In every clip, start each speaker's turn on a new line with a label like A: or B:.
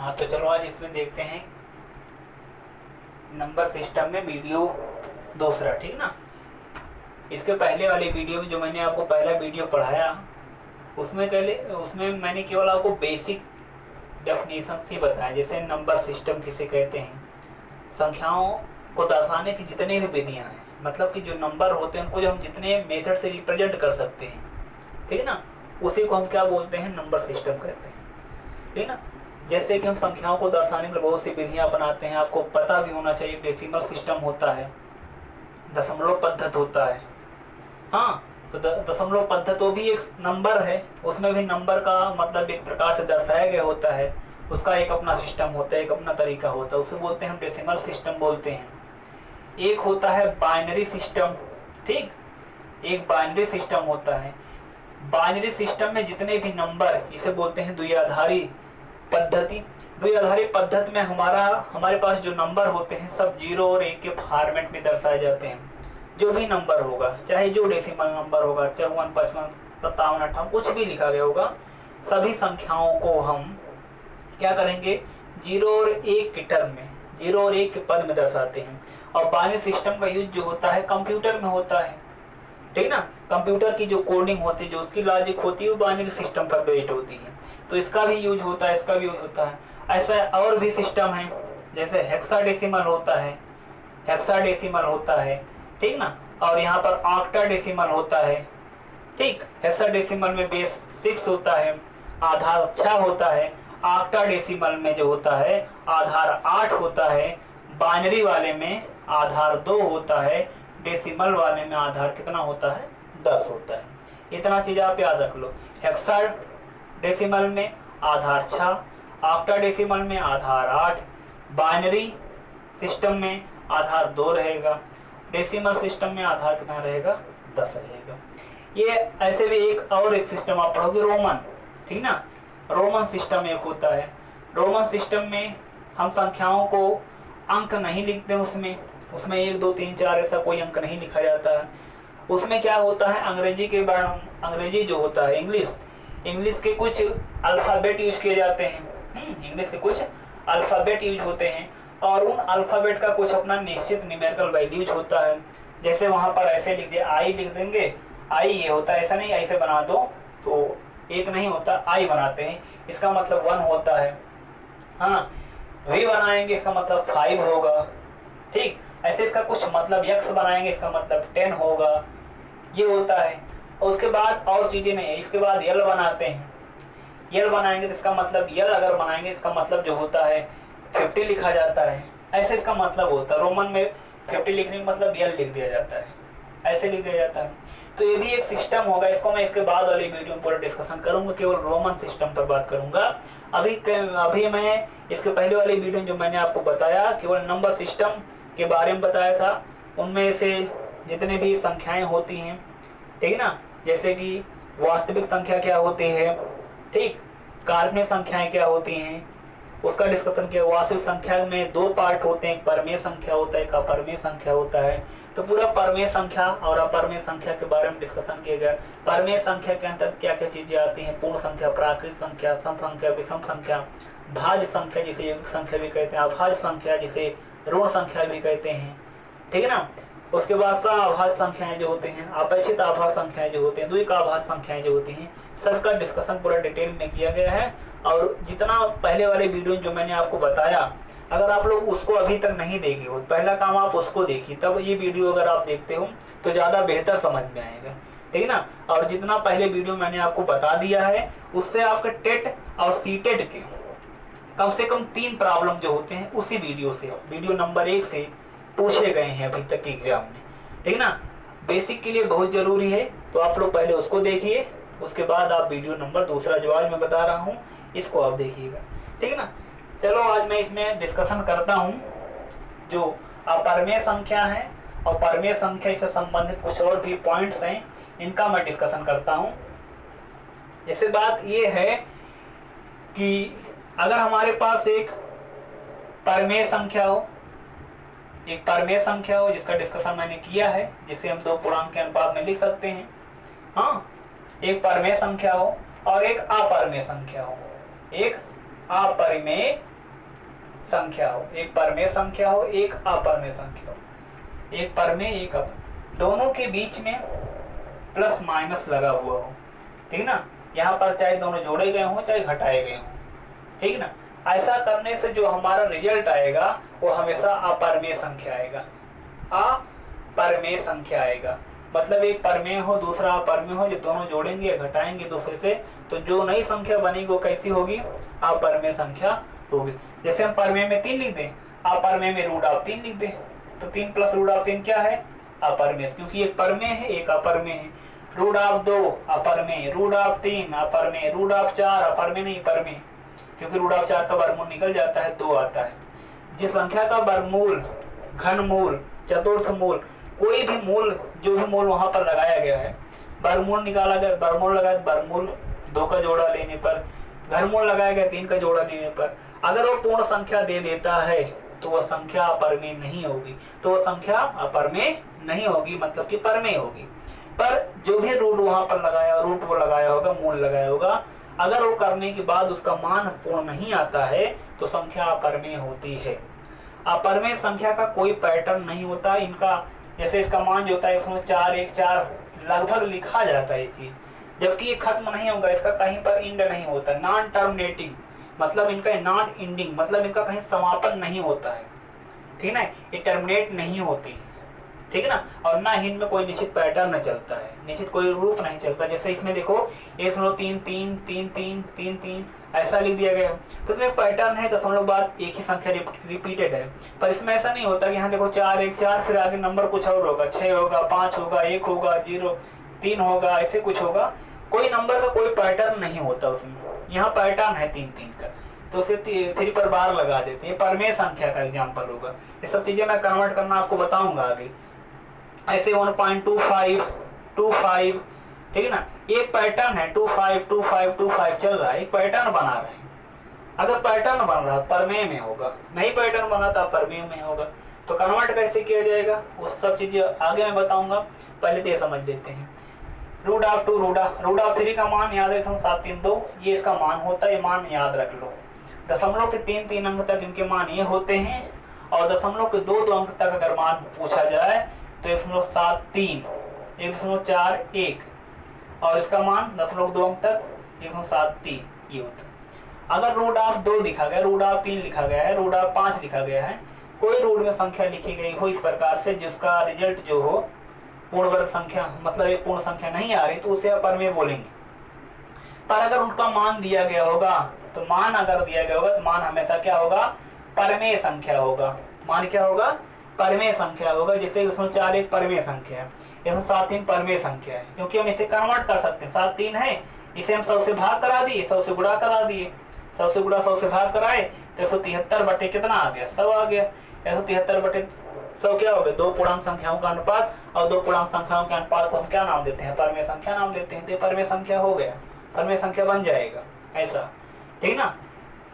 A: हाँ तो चलो आज इसमें देखते हैं नंबर सिस्टम में वीडियो दूसरा, ठीक ना। इसके पहले वाले वीडियो में जो मैंने आपको पहला वीडियो पढ़ाया उसमें मैंने केवल आपको बेसिक डेफिनेशन ही बताया, जैसे नंबर सिस्टम किसे कहते हैं, संख्याओं को दर्शाने की जितने भी विधियां हैं, मतलब कि जो नंबर होते हैं उनको जो हम जितने मेथड से रिप्रेजेंट कर सकते हैं, ठीक ना, उसी को हम क्या बोलते हैं, नंबर सिस्टम कहते हैं, ठीक ना। जैसे कि हम संख्याओं को दर्शाने के लिए बहुत सी विधियां बनाते हैं, आपको पता भी होना चाहिए डेसिमल सिस्टम होता है, दशमलव पद्धति होता है। हाँ, तो दशमलव पद्धति तो भी एक नंबर है, उसमें भी नंबर का मतलब एक प्रकार से दर्शाया गया होता है, उसका एक अपना सिस्टम होता है, एक अपना तरीका होता है, उसे बोलते हैं हम डेसिमल सिस्टम बोलते हैं। एक होता है बाइनरी सिस्टम, ठीक, एक बाइनरी सिस्टम होता है। बाइनरी सिस्टम में जितने भी नंबर, इसे बोलते हैं द्विआधारी पद्धति। द्विआधारी पद्धति में हमारे पास जो नंबर होते हैं सब 0 और 1 के फॉर्मेट में दर्शाए जाते हैं। जो भी नंबर होगा, चाहे जो डेसिमल नंबर होगा, 54, 55, 57, 58 कुछ भी लिखा गया होगा, सभी संख्याओं को हम क्या करेंगे, 0 और 1 के टर्म में, 0 और 1 के पद में दर्शाते हैं। और बाइनरी सिस्टम का यूज जो होता है कंप्यूटर में होता है, ठीक ना। कंप्यूटर की जो कोडिंग होती है, जो उसकी लॉजिक होती है, वो बाइनरी सिस्टम पर बेस्ड होती है, तो इसका भी यूज होता है, इसका भी यूज होता है। ऐसा और भी सिस्टम है, जैसे हेक्साडेसिमल होता है, हेक्साडेसिमल होता है, ठीक ना। और यहाँ पर ऑक्टाडेसिमल होता है, ठीक। हेक्साडेसिमल में बेस 6 होता है, आधार 6 होता है। ऑक्टाडेसिमल में जो होता है आधार 8 होता है। बाइनरी वाले में आधार 2 होता है। डेसिमल वाले में आधार कितना होता है, 10 होता है। इतना चीज आप याद रख लो। हेक्साडेसिमल में आधार 6, ऑक्टाडेसिमल में आधार 8, बाइनरी सिस्टम में आधार 2 रहेगा, डेसिमल सिस्टम में आधार कितना रहेगा, 10 रहेगा। ये ऐसे भी एक सिस्टम आप पढ़ोगे, रोमन, ठीक ना। रोमन सिस्टम एक होता है। रोमन सिस्टम में हम संख्याओं को अंक नहीं लिखते, उसमें 1 2 3 4 ऐसा कोई अंक नहीं लिखा जाता है। उसमें क्या होता है, अंग्रेजी जो होता है, इंग्लिश के कुछ अल्फाबेट यूज किए जाते हैं। इंग्लिश के कुछ अल्फाबेट यूज होते हैं और उन अल्फाबेट का कुछ अपना निश्चित न्यूमेरिकल वैल्यूज होता है। जैसे वहां पर ऐसे लिख दिया, आई लिख देंगे, आई ये होता है, ऐसा नहीं ऐसे बना दो तो एक नहीं होता, आई बनाते हैं, इसका मतलब 1 होता है। हाँ, वी बनाएंगे, इसका मतलब 5 होगा, ठीक। ऐसे इसका कुछ मतलब यक्स बनाएंगे, इसका मतलब 10 होगा, ये होता है। और उसके बाद और चीजें नहीं है। इसके बाद यल बनाते हैं, यल बनाएंगे तो इसका मतलब, यल अगर बनाएंगे इसका मतलब जो होता है 50 लिखा जाता है, ऐसे इसका मतलब होता है। रोमन में 50 लिखने का मतलब यल लिख दिया जाता है, ऐसे लिख दिया जाता है। तो ये भी एक सिस्टम होगा, इसको मैं इसके बाद वाली वीडियो में पूरा डिस्कशन करूंगा, केवल रोमन सिस्टम पर बात करूंगा। अभी मैं इसके पहले वाली वीडियो जो मैंने आपको बताया, केवल नंबर सिस्टम के बारे में बताया था। उनमें से जितने भी संख्याएं होती हैं, ठीक ना, जैसे कि वास्तविक संख्या क्या होती है, ठीक, काल्पनिक संख्याएं क्या होती हैं, उसका डिस्कशन किया। वास्तविक संख्या में 2 पार्ट होते हैं, एक परमेय संख्या होता है, एक अपरमेय संख्या होता है। तो पूरा परमेय संख्या और अपरमेय संख्या के बारे में डिस्कशन किया गया। परमेय संख्या के अंदर क्या क्या चीजें आती हैं, पूर्ण संख्या, प्राकृत संख्या, सम संख्या, विषम संख्या, भाज्य संख्या जिसे यौगिक संख्या भी कहते हैं, अभाज्य संख्या जिसे ऋण संख्या भी कहते हैं, ठीक है ना। उसके बाद सअभाज्य संख्याएं जो होते हैं, अपेक्षित आभाज्य संख्याएं जो होते हैं, द्विक आभाज्य संख्याएं जो होती हैं, सबका डिस्कशन पूरा डिटेल में किया गया है। और जितना पहले वाले वीडियो जो मैंने आपको बताया, अगर आप लोग उसको अभी तक नहीं देखे हो, पहला काम आप उसको देखिए, तब ये वीडियो अगर आप देखते हो तो ज्यादा बेहतर समझ में आएगा, ठीक है ना। और जितना पहले वीडियो मैंने आपको बता दिया है, उससे आपके टेट और सीटेट के कम से कम 3 प्रॉब्लम जो होते हैं उसी वीडियो नंबर 1 से पूछे गए हैं अभी तक के एग्जाम में, ठीक है ना। बेसिक के लिए बहुत जरूरी है, तो आप लोग पहले उसको देखिए, उसके बाद आप वीडियो नंबर दूसरा जो आज मैं बता रहा हूँ इसको आप देखिएगा, ठीक है ना। चलो आज मैं इसमें डिस्कशन करता हूँ जो अपरमेय संख्या है और परमेय संख्या से संबंधित कुछ और भी पॉइंट्स हैं, इनका मैं डिस्कशन करता हूँ। जैसे बात ये है कि अगर हमारे पास एक परमेय संख्या हो, जिसका डिस्कशन मैंने किया है, जिसे हम 2 पूर्णांक के अनुपात में लिख सकते हैं। हाँ, एक परमेय संख्या हो और एक अपरमेय संख्या हो, एक अपरिमेय संख्या हो, एक परमेय संख्या हो, एक अपरमेय संख्या हो, एक परमेय एक दोनों के बीच में प्लस माइनस लगा हुआ हो, ठीक ना। यहाँ पर चाहे दोनों जोड़े गए हों चाहे घटाए गए हों, ठीक ना। ऐसा करने से जो हमारा रिजल्ट आएगा वो हमेशा अपरमेय संख्या आएगा, अपरमेय संख्या आएगा। मतलब एक परमेय हो दूसरा अपरमेय हो, जब दोनों जोड़ेंगे घटाएंगे दूसरे से तो जो नई संख्या बनेगी वो कैसी होगी, अपरमेय संख्या होगी। जैसे हम परमेय में 3 लिख दें, अपरमेय में √3 लिख दें, तो 3 + √3 क्या है, अपरमेय, क्योंकि एक परमेय है एक अपरमेय है। √2 अपरमेय, √3 अपरमेय, √4 अपरमेय नहीं परमेय, क्योंकि √4 का वर्गमूल निकल जाता है 2 आता है। जिस संख्या का वर्गमूल, घनमूल, चतुर्थ मूल, कोई भी मूल, जो भी मूल वहां पर लगाया गया है, वर्गमूल निकाला गया, वर्गमूल लगाया, वर्गमूल 2 का जोड़ा लेने पर, घनमूल लगाया गया 3 का जोड़ा लेने पर, अगर वो पूर्ण संख्या दे देता है तो वह संख्या अपरमेय नहीं होगी, तो वह संख्या अपरमेय नहीं होगी, मतलब कि परमेय होगी। पर जो भी रूट वहां पर लगाया, रूट वो लगाया होगा, मूल लगाया होगा, अगर वो करने के बाद उसका मान पूर्ण नहीं आता है तो संख्या अपरमेय होती है। अपरमेय संख्या का कोई पैटर्न नहीं होता इनका, जैसे इसका मान जो होता है इसमें 4 1 4 लगभग लिखा जाता है ये चीज, जबकि ये खत्म नहीं होगा, इसका कहीं पर इंड नहीं होता, नॉन टर्मिनेटिंग, मतलब इनका नॉन इंडिंग, मतलब इनका कहीं समापन नहीं होता है, ठीक ना, ये टर्मिनेट नहीं होती, ठीक है ना। और ना ही इनमें कोई निश्चित पैटर्न चलता है, निश्चित कोई रूप नहीं चलता। जैसे इसमें देखो 1.3 3 3 3 3 3 ऐसा लिख दिया गया, तो इसमें पैटर्न है, दशमलव बाद एक ही संख्या रिपीटेड है। पर इसमें ऐसा नहीं होता कि यहाँ देखो 4 1 4 फिर आगे नंबर कुछ और होगा, 6 होगा, 5 होगा, 1 होगा, 0 3 होगा, ऐसे कुछ होगा, कोई नंबर का कोई पैटर्न नहीं होता उसमें। यहाँ पैटर्न है 3 3 का, तो उसे 3 पर बार लगा देते हैं, परमेय संख्या का एग्जाम्पल होगा। ये सब चीजें मैं कन्वर्ट करना आपको बताऊंगा आगे। ऐसे 1.25 25, ठीक है ना, एक पैटर्न है 25 25 25 चल रहा है, एक पैटर्न बना रहे हैं। अगर पैटर्न बन रहा परमेय में होगा, नहीं पैटर्न बना था परमेय में होगा, तो कन्वर्ट कैसे किया जाएगा उस सब चीजें आगे मैं बताऊंगा, पहले तो ये समझ लेते हैं। √2 √3 का मान याद रखें 732, ये इसका मान होता है, ये मान याद रख लो। दशमलव के 3 3 अंक तक इनके मान ये होते हैं, और दशमलव के 2 2 अंक तक अगर मान पूछा जाए तो 1.73 1.41, और इसका मान 0.2 अंक तक 1.73 ये होता है। अगर √2 लिखा गया, √3 लिखा गया है, √5 लिखा गया है, कोई रूट में संख्या लिखी गई हो इस प्रकार से जिसका रिजल्ट जो हो पूर्ण वर्ग संख्या, मतलब एक पूर्ण संख्या नहीं आ रही, तो उसे अपरमेय बोलेंगे। पर अगर उनका मान दिया गया होगा, तो मान अगर दिया गया होगा तो मान हमेशा क्या होगा, परमेय संख्या होगा। मान क्या होगा, परमेय संख्या होगा। जैसे 1.4 एक परमेय संख्या है, 1.73 परमेय संख्या है, क्योंकि हम इसे कन्वर्ट कर सकते हैं। 7 3 है, इसे हम 100 से भाग करा दिए, 100 से गुणा करा दिए, 100 से गुणा 100 से भाग कराए तो 173 बटे कितना आ गया, 100 आ गया। 173 बटे 100 क्या हो गया, 2 पूर्णांक संख्याओं का अनुपात, और 2 पूर्णांक संख्याओं के अनुपात को हम क्या नाम देते हैं, परमेय संख्या नाम देते हैं। तो परमेय संख्या हो गया, परमेय संख्या बन जाएगा ऐसा, ठीक ना।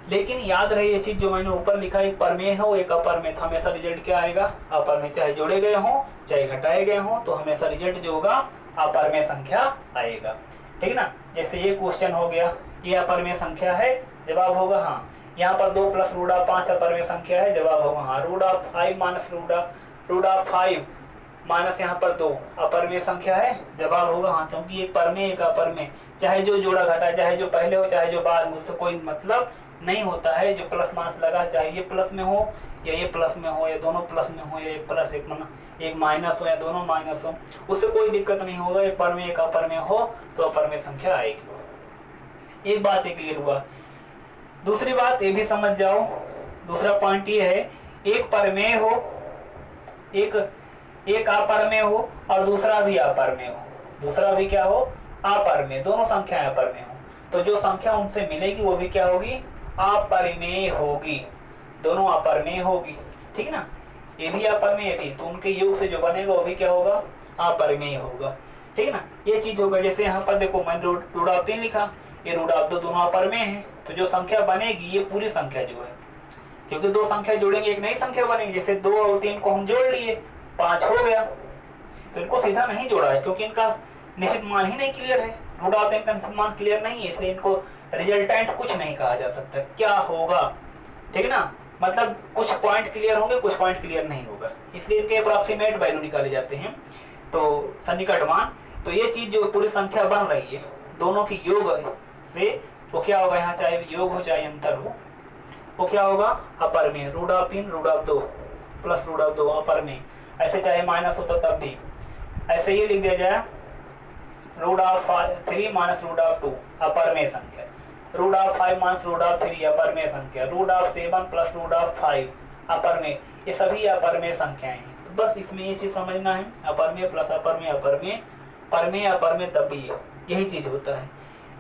A: लेकिन याद रहे ये चीज जो मैंने ऊपर लिखा, एक परमेय हो एक अपरमेय, तो हमेशा रिजल्ट क्या आएगा, अपरमेय, चाहे जोड़े गए हों चाहे घटाए गए हों, तो हमेशा रिजल्ट जो होगा अपरमेय संख्या आएगा, ठीक ना। जैसे ये क्वेश्चन हो गया, ये अपरमेय संख्या है, जवाब होगा हाँ। यहाँ पर 2 + √5 अपरमेय संख्या है, जवाब होगा हाँ। √5 माइनस √5 माइनस यहाँ पर 2 अपरमेय संख्या है, जवाब होगा हाँ, क्योंकि एक परमेय एक अपरमेय, चाहे जो जोड़ा घटा, चाहे जो पहले हो चाहे जो बाद में, उससे कोई मतलब नहीं होता है। जो प्लस माइनस लगा, चाहे ये प्लस में हो या ये प्लस में हो, या दोनों प्लस में हो, या एक प्लस एक माइनस हो, या दोनों माइनस हो, उससे कोई दिक्कत नहीं होगा। एक परमेय एक अपरमेय हो तो अपरमेय संख्या आएगी। एक बात क्लियर हुआ। दूसरी बात ये भी समझ जाओ, दूसरा पॉइंट ये है, एक परमेय हो एक अपरमेय हो और दूसरा भी अपरमेय हो, दूसरा भी क्या हो, अपरमेय, दोनों संख्याएं अपरमेय हो, तो जो संख्या उनसे मिलेगी वो भी क्या होगी, अपरिमेय होगी, दोनों अपरमेय होगी, ठीक ना। ये भी अपरमेय थी, तो उनके योग से जो बनेगा वो भी क्या होगा, अपरिमेय होगा, ठीक ना। ये चीज होगा। जैसे यहाँ पर देखो मैंने √3 लिखा, ये √2 दोनों अपरमेय है, तो जो संख्या बनेगी ये पूरी संख्या जो है, क्योंकि 2 संख्या जोड़ेंगे एक नई संख्या बनेगी। जैसे 2 और 3 को हम जोड़ लिए, 5 हो गया, तो इनको सीधा नहीं जोड़ा है क्योंकि इनका निश्चित मान ही नहीं क्लियर है, √3 का निश्चित मान क्लियर नहीं है, इसलिए इनको रिजल्टेंट कुछ नहीं कहा जा सकता, क्या होगा, ठीक ना। मतलब कुछ पॉइंट क्लियर होंगे, कुछ पॉइंट क्लियर नहीं होगा, इसलिए इनके अप्रॉक्सीमेट वैल्यू निकाले जाते हैं, तो सन्निकट मान। तो ये चीज जो पूरी संख्या बन रही है दोनों की योग से, वो क्या होगा, यहाँ चाहे योग हो चाहे अंतर हो, वो क्या होगा, अपर में √3 √2 प्लस √2 अपर में, ऐसे चाहे माइनस होता तब भी, ऐसे ये लिख दिया जाए √3 माइनस √2 अपर में संख्या, √5 माइनस √3 अपर में संख्या, √7 प्लस √5 अपर में, ये सभी अपर में संख्याएं हैं। तो बस इसमें ये चीज समझना है, अपर में प्लस अपर में, अपर में पर में अपर में तब भी यही चीज होता है।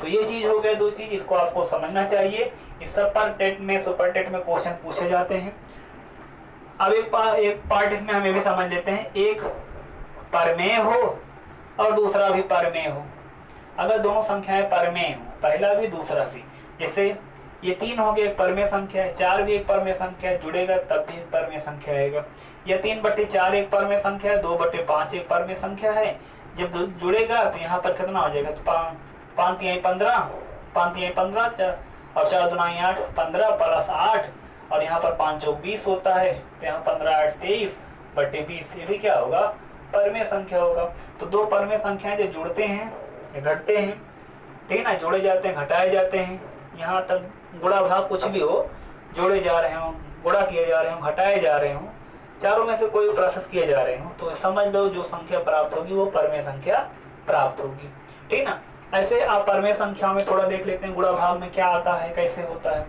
A: तो ये चीज हो गए दो चीज, इसको आपको समझना चाहिए। इस सब पर टेट में, सुपर टेट में क्वेश्चन पूछे जाते हैं। अब एक पार्ट इसमें हम ये भी समझ लेते हैं, एक परमेय हो और दूसरा भी परमेय हो। अगर दोनों संख्याएं परमेय हो, पहला भी दूसरा भी, जैसे ये 3 हो गया एक परमेय संख्या है, 4 भी एक परमेय संख्या है, जुड़ेगा तब भी एक परमेय संख्या आएगा। या 3/4 एक परमेय संख्या है, 2/5 एक परमेय संख्या है, जब जुड़ेगा तो यहाँ पर कितना हो जाएगा, 5 3 15, 5 3 15 और 4 2 8, 15 प्लस 8 और यहाँ पर 5 चौक 20 होता है, तो यहाँ 15 8 23/20, ये भी क्या होगा, परमेय संख्या होगा। तो दो परमेय संख्याएं जो जुड़ते हैं या घटते हैं, ठीक है ना, जोड़े जाते हैं, घटाए जाते हैं, यहाँ तक गुणा भाग कुछ भी हो, जोड़े जा रहे हो, गुणा किए जा रहे हो, घटाए जा रहे हो, चारों में से कोई प्रोसेस किए जा रहे हो, तो समझ लो जो संख्या प्राप्त होगी वो परमेय संख्या प्राप्त होगी, ठीक ना। ऐसे आप परमेय संख्या में थोड़ा देख लेते हैं, गुणा भाग में क्या आता है, कैसे होता है।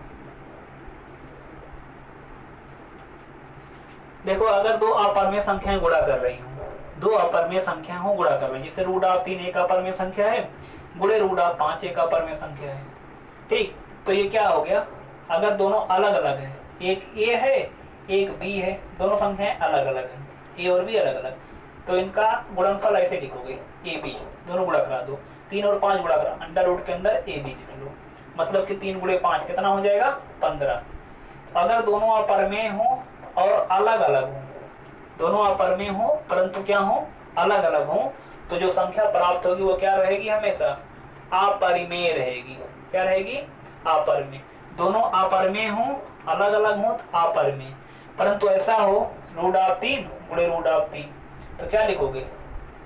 A: देखो, अगर दो अपरमेय संख्याएं गुणा कर रही हूँ, दो अपरमेय संख्या हो गुणा कर रही है, जैसे √3 एक अपरमेय संख्या है, गुणे √5 एक अपरमेय संख्या है, ठीक। तो ये क्या हो गया, अगर दोनों अलग अलग है, एक ए है एक बी है, दोनों संख्याएं अलग अलग हैं, ए और बी अलग अलग, तो इनका गुणनफल ऐसे लिखोगे, ए बी, दोनों गुणा करा दो, 3 और 5 गुणा करा, अंडर रूट के अंदर ए बी लिख लो, मतलब कि 3 × 5 कितना हो जाएगा, 15। अगर दोनों अपरमेय हो और अलग अलग हो, दोनों अपरमेय हो परंतु क्या हो, अलग अलग हो, तो जो संख्या प्राप्त होगी वो क्या रहेगी, हमेशा अपरिमेय रहेगी। क्या रहेगी, अपरिमेय। दोनों अपरमेय हो, अलग अलग हो तो अपरिमेय, परंतु ऐसा हो √3 गुणे √3, तो क्या लिखोगे,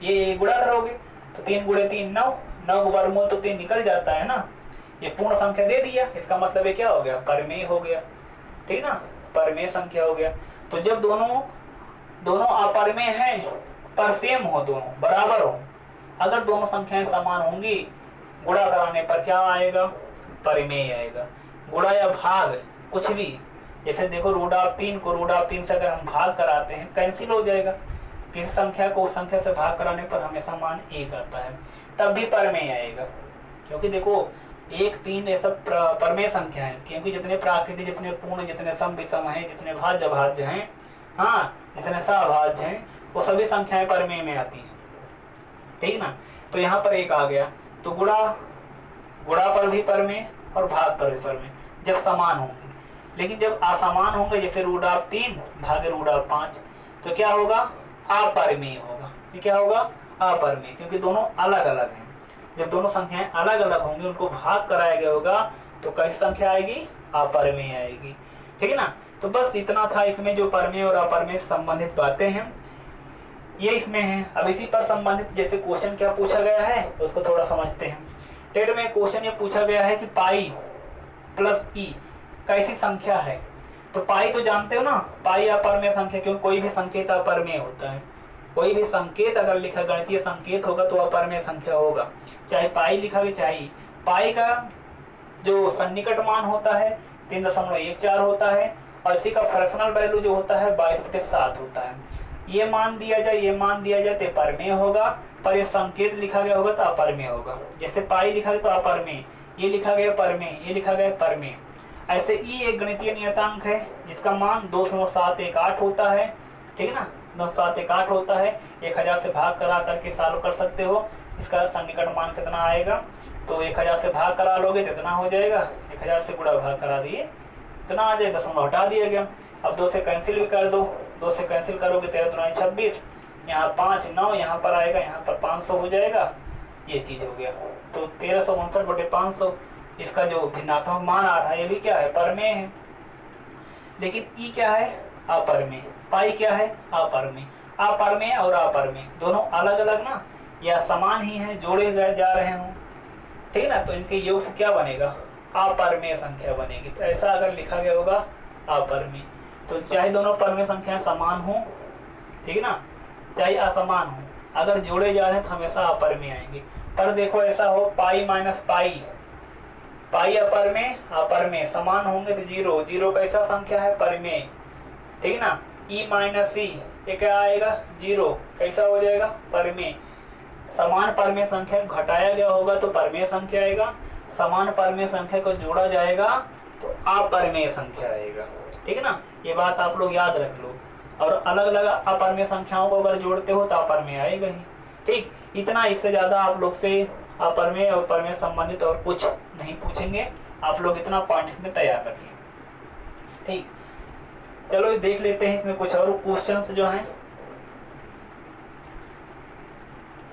A: ये गुणा करोगे तो 3 × 3 9, 9 का वर्गमूल तो 3 निकल जाता है ना, ये पूर्ण संख्या दे दिया, इसका मतलब ये क्या हो गया, परमेय हो गया, ठीक ना, परमेय संख्या हो गया। तो जब दोनों अपरमेय हैं पर सेम हो, दोनों बराबर हो, अगर दोनों संख्याएं समान होंगी, गुणा कराने पर क्या आएगा, परिमेय आएगा। गुणा या भाग कुछ भी, जैसे देखो √3 को √3 से अगर हम भाग कराते हैं, कैंसिल हो जाएगा, किसी संख्या को उस संख्या से भाग कराने पर हमेशा मान 1 आता है, तब भी परमेय आएगा। क्योंकि देखो 1 3 ये सब परमेय संख्या है, क्योंकि जितने प्राकृतिक, जितने पूर्ण, जितने सम विषम हैं, जितने भाज्य भाज्य हैं, हाँ, जितने सभाज्य हैं, वो सभी संख्याएं परमेय में आती हैं, ठीक ना। तो यहाँ पर 1 आ गया, तो गुणा पर भी परमेय और भाग पर भी परमेय, जब समान होंगे। लेकिन जब असमान होंगे, जैसे √3 भागे √5, तो क्या होगा, अपरिमेय होगा। ये क्या होगा, अपरिमेय, क्योंकि दोनों अलग अलग हैं। जब दोनों संख्याएं अलग अलग होंगी, उनको भाग कराया गया होगा, तो कैसी संख्या आएगी, अपरिमेय आएगी, ठीक है ना। तो बस इतना था इसमें, जो परमेय और अपरमेय संबंधित बातें हैं ये इसमें है। अब इसी पर संबंधित जैसे क्वेश्चन क्या पूछा गया है उसको थोड़ा समझते हैं। टेट में क्वेश्चन ये पूछा गया है कि पाई प्लस ई कैसी संख्या है। तो पाई तो जानते हो ना, पाई अपरमेय संख्या, क्योंकि कोई भी संकेत अपरमेय होता है। कोई भी संकेत अगर लिखा, गणितीय संकेत होगा तो अपरमेय संख्या होगा, चाहे पाई लिखा गया चाहे। पाई का जो सन्निकट मान होता है 3.14 होता है, और इसी का फ्रैक्शनल वैल्यू जो होता है 22/7 होता है। ये मान दिया जाए, ये मान दिया जाए तो परमेय होगा, पर ये संकेत लिखा गया होगा तो अपरमेय होगा। जैसे पाई लिखा गया तो अपरमेय, ये लिखा गया परमेय, ये लिखा गया परमेय। ऐसे ई एक गणितीय नियतांक है जिसका मान 2.718 होता है, ठीक है ना, 2.718 होता है। 1000 से भाग करा करके सॉल्व कर सकते हो। इसका सन्निकट मान कितना आएगा, तो 1000 से भाग करा लोगे तो इतना हो जाएगा, 1000 से गुणा भाग करा दिए इतना आ जाएगा, दशमलव हटा दिया गया। अब 2 से कैंसिल भी कर दो, 2 से कैंसिल करोगे 13 दूनी 26, यहाँ 5 9 यहाँ पर आएगा, यहाँ पर 500 हो जाएगा, ये चीज हो गया। तो 1359/500 इसका जो भिन्नात्मक मान आ रहा है, ये भी क्या है, परमेय है। लेकिन ई क्या है, अपर में, पाई क्या है, अपर में। अपर में और अपर में दोनों अलग अलग ना या समान ही हैं, जोड़े जा रहे हों, ठीक है ना, तो इनके योग से क्या बनेगा, अपरमेय संख्या बनेगी। तो ऐसा अगर लिखा गया होगा अपरमेय, तो चाहे दोनों परमेय संख्याएं समान हो, ठीक है ना, चाहे असमान हो, अगर जोड़े जा रहे हैं तो हमेशा अपरमेय आएंगे। पर देखो ऐसा हो पाई माइनस पाई, पाई अपरमेय अपरमेय समान होंगे तो जीरो, जीरो कैसा संख्या है, परमेय, ठीक है ना। ई माइनस ई ये क्या आएगा, जीरो, कैसा हो जाएगा, परमेय। समान परमेय संख्या घटाया गया होगा तो परमेय संख्या आएगा, समान परमेय संख्या को जोड़ा जाएगा तो अपरमेय संख्या आएगा, ठीक है ना। ये बात आप लोग याद रख लो। और अलग अलग अपरमेय संख्याओं को अगर जोड़ते हो तो अपरमेय आएगा ही, ठीक। इतना, इससे ज्यादा आप लोग से अपरमेय और परमेय संबंधित और कुछ नहीं पूछेंगे, आप लोग इतना पॉइंट इसमें तैयार रखिए, ठीक। चलो देख लेते हैं इसमें कुछ और क्वेश्चंस जो हैं।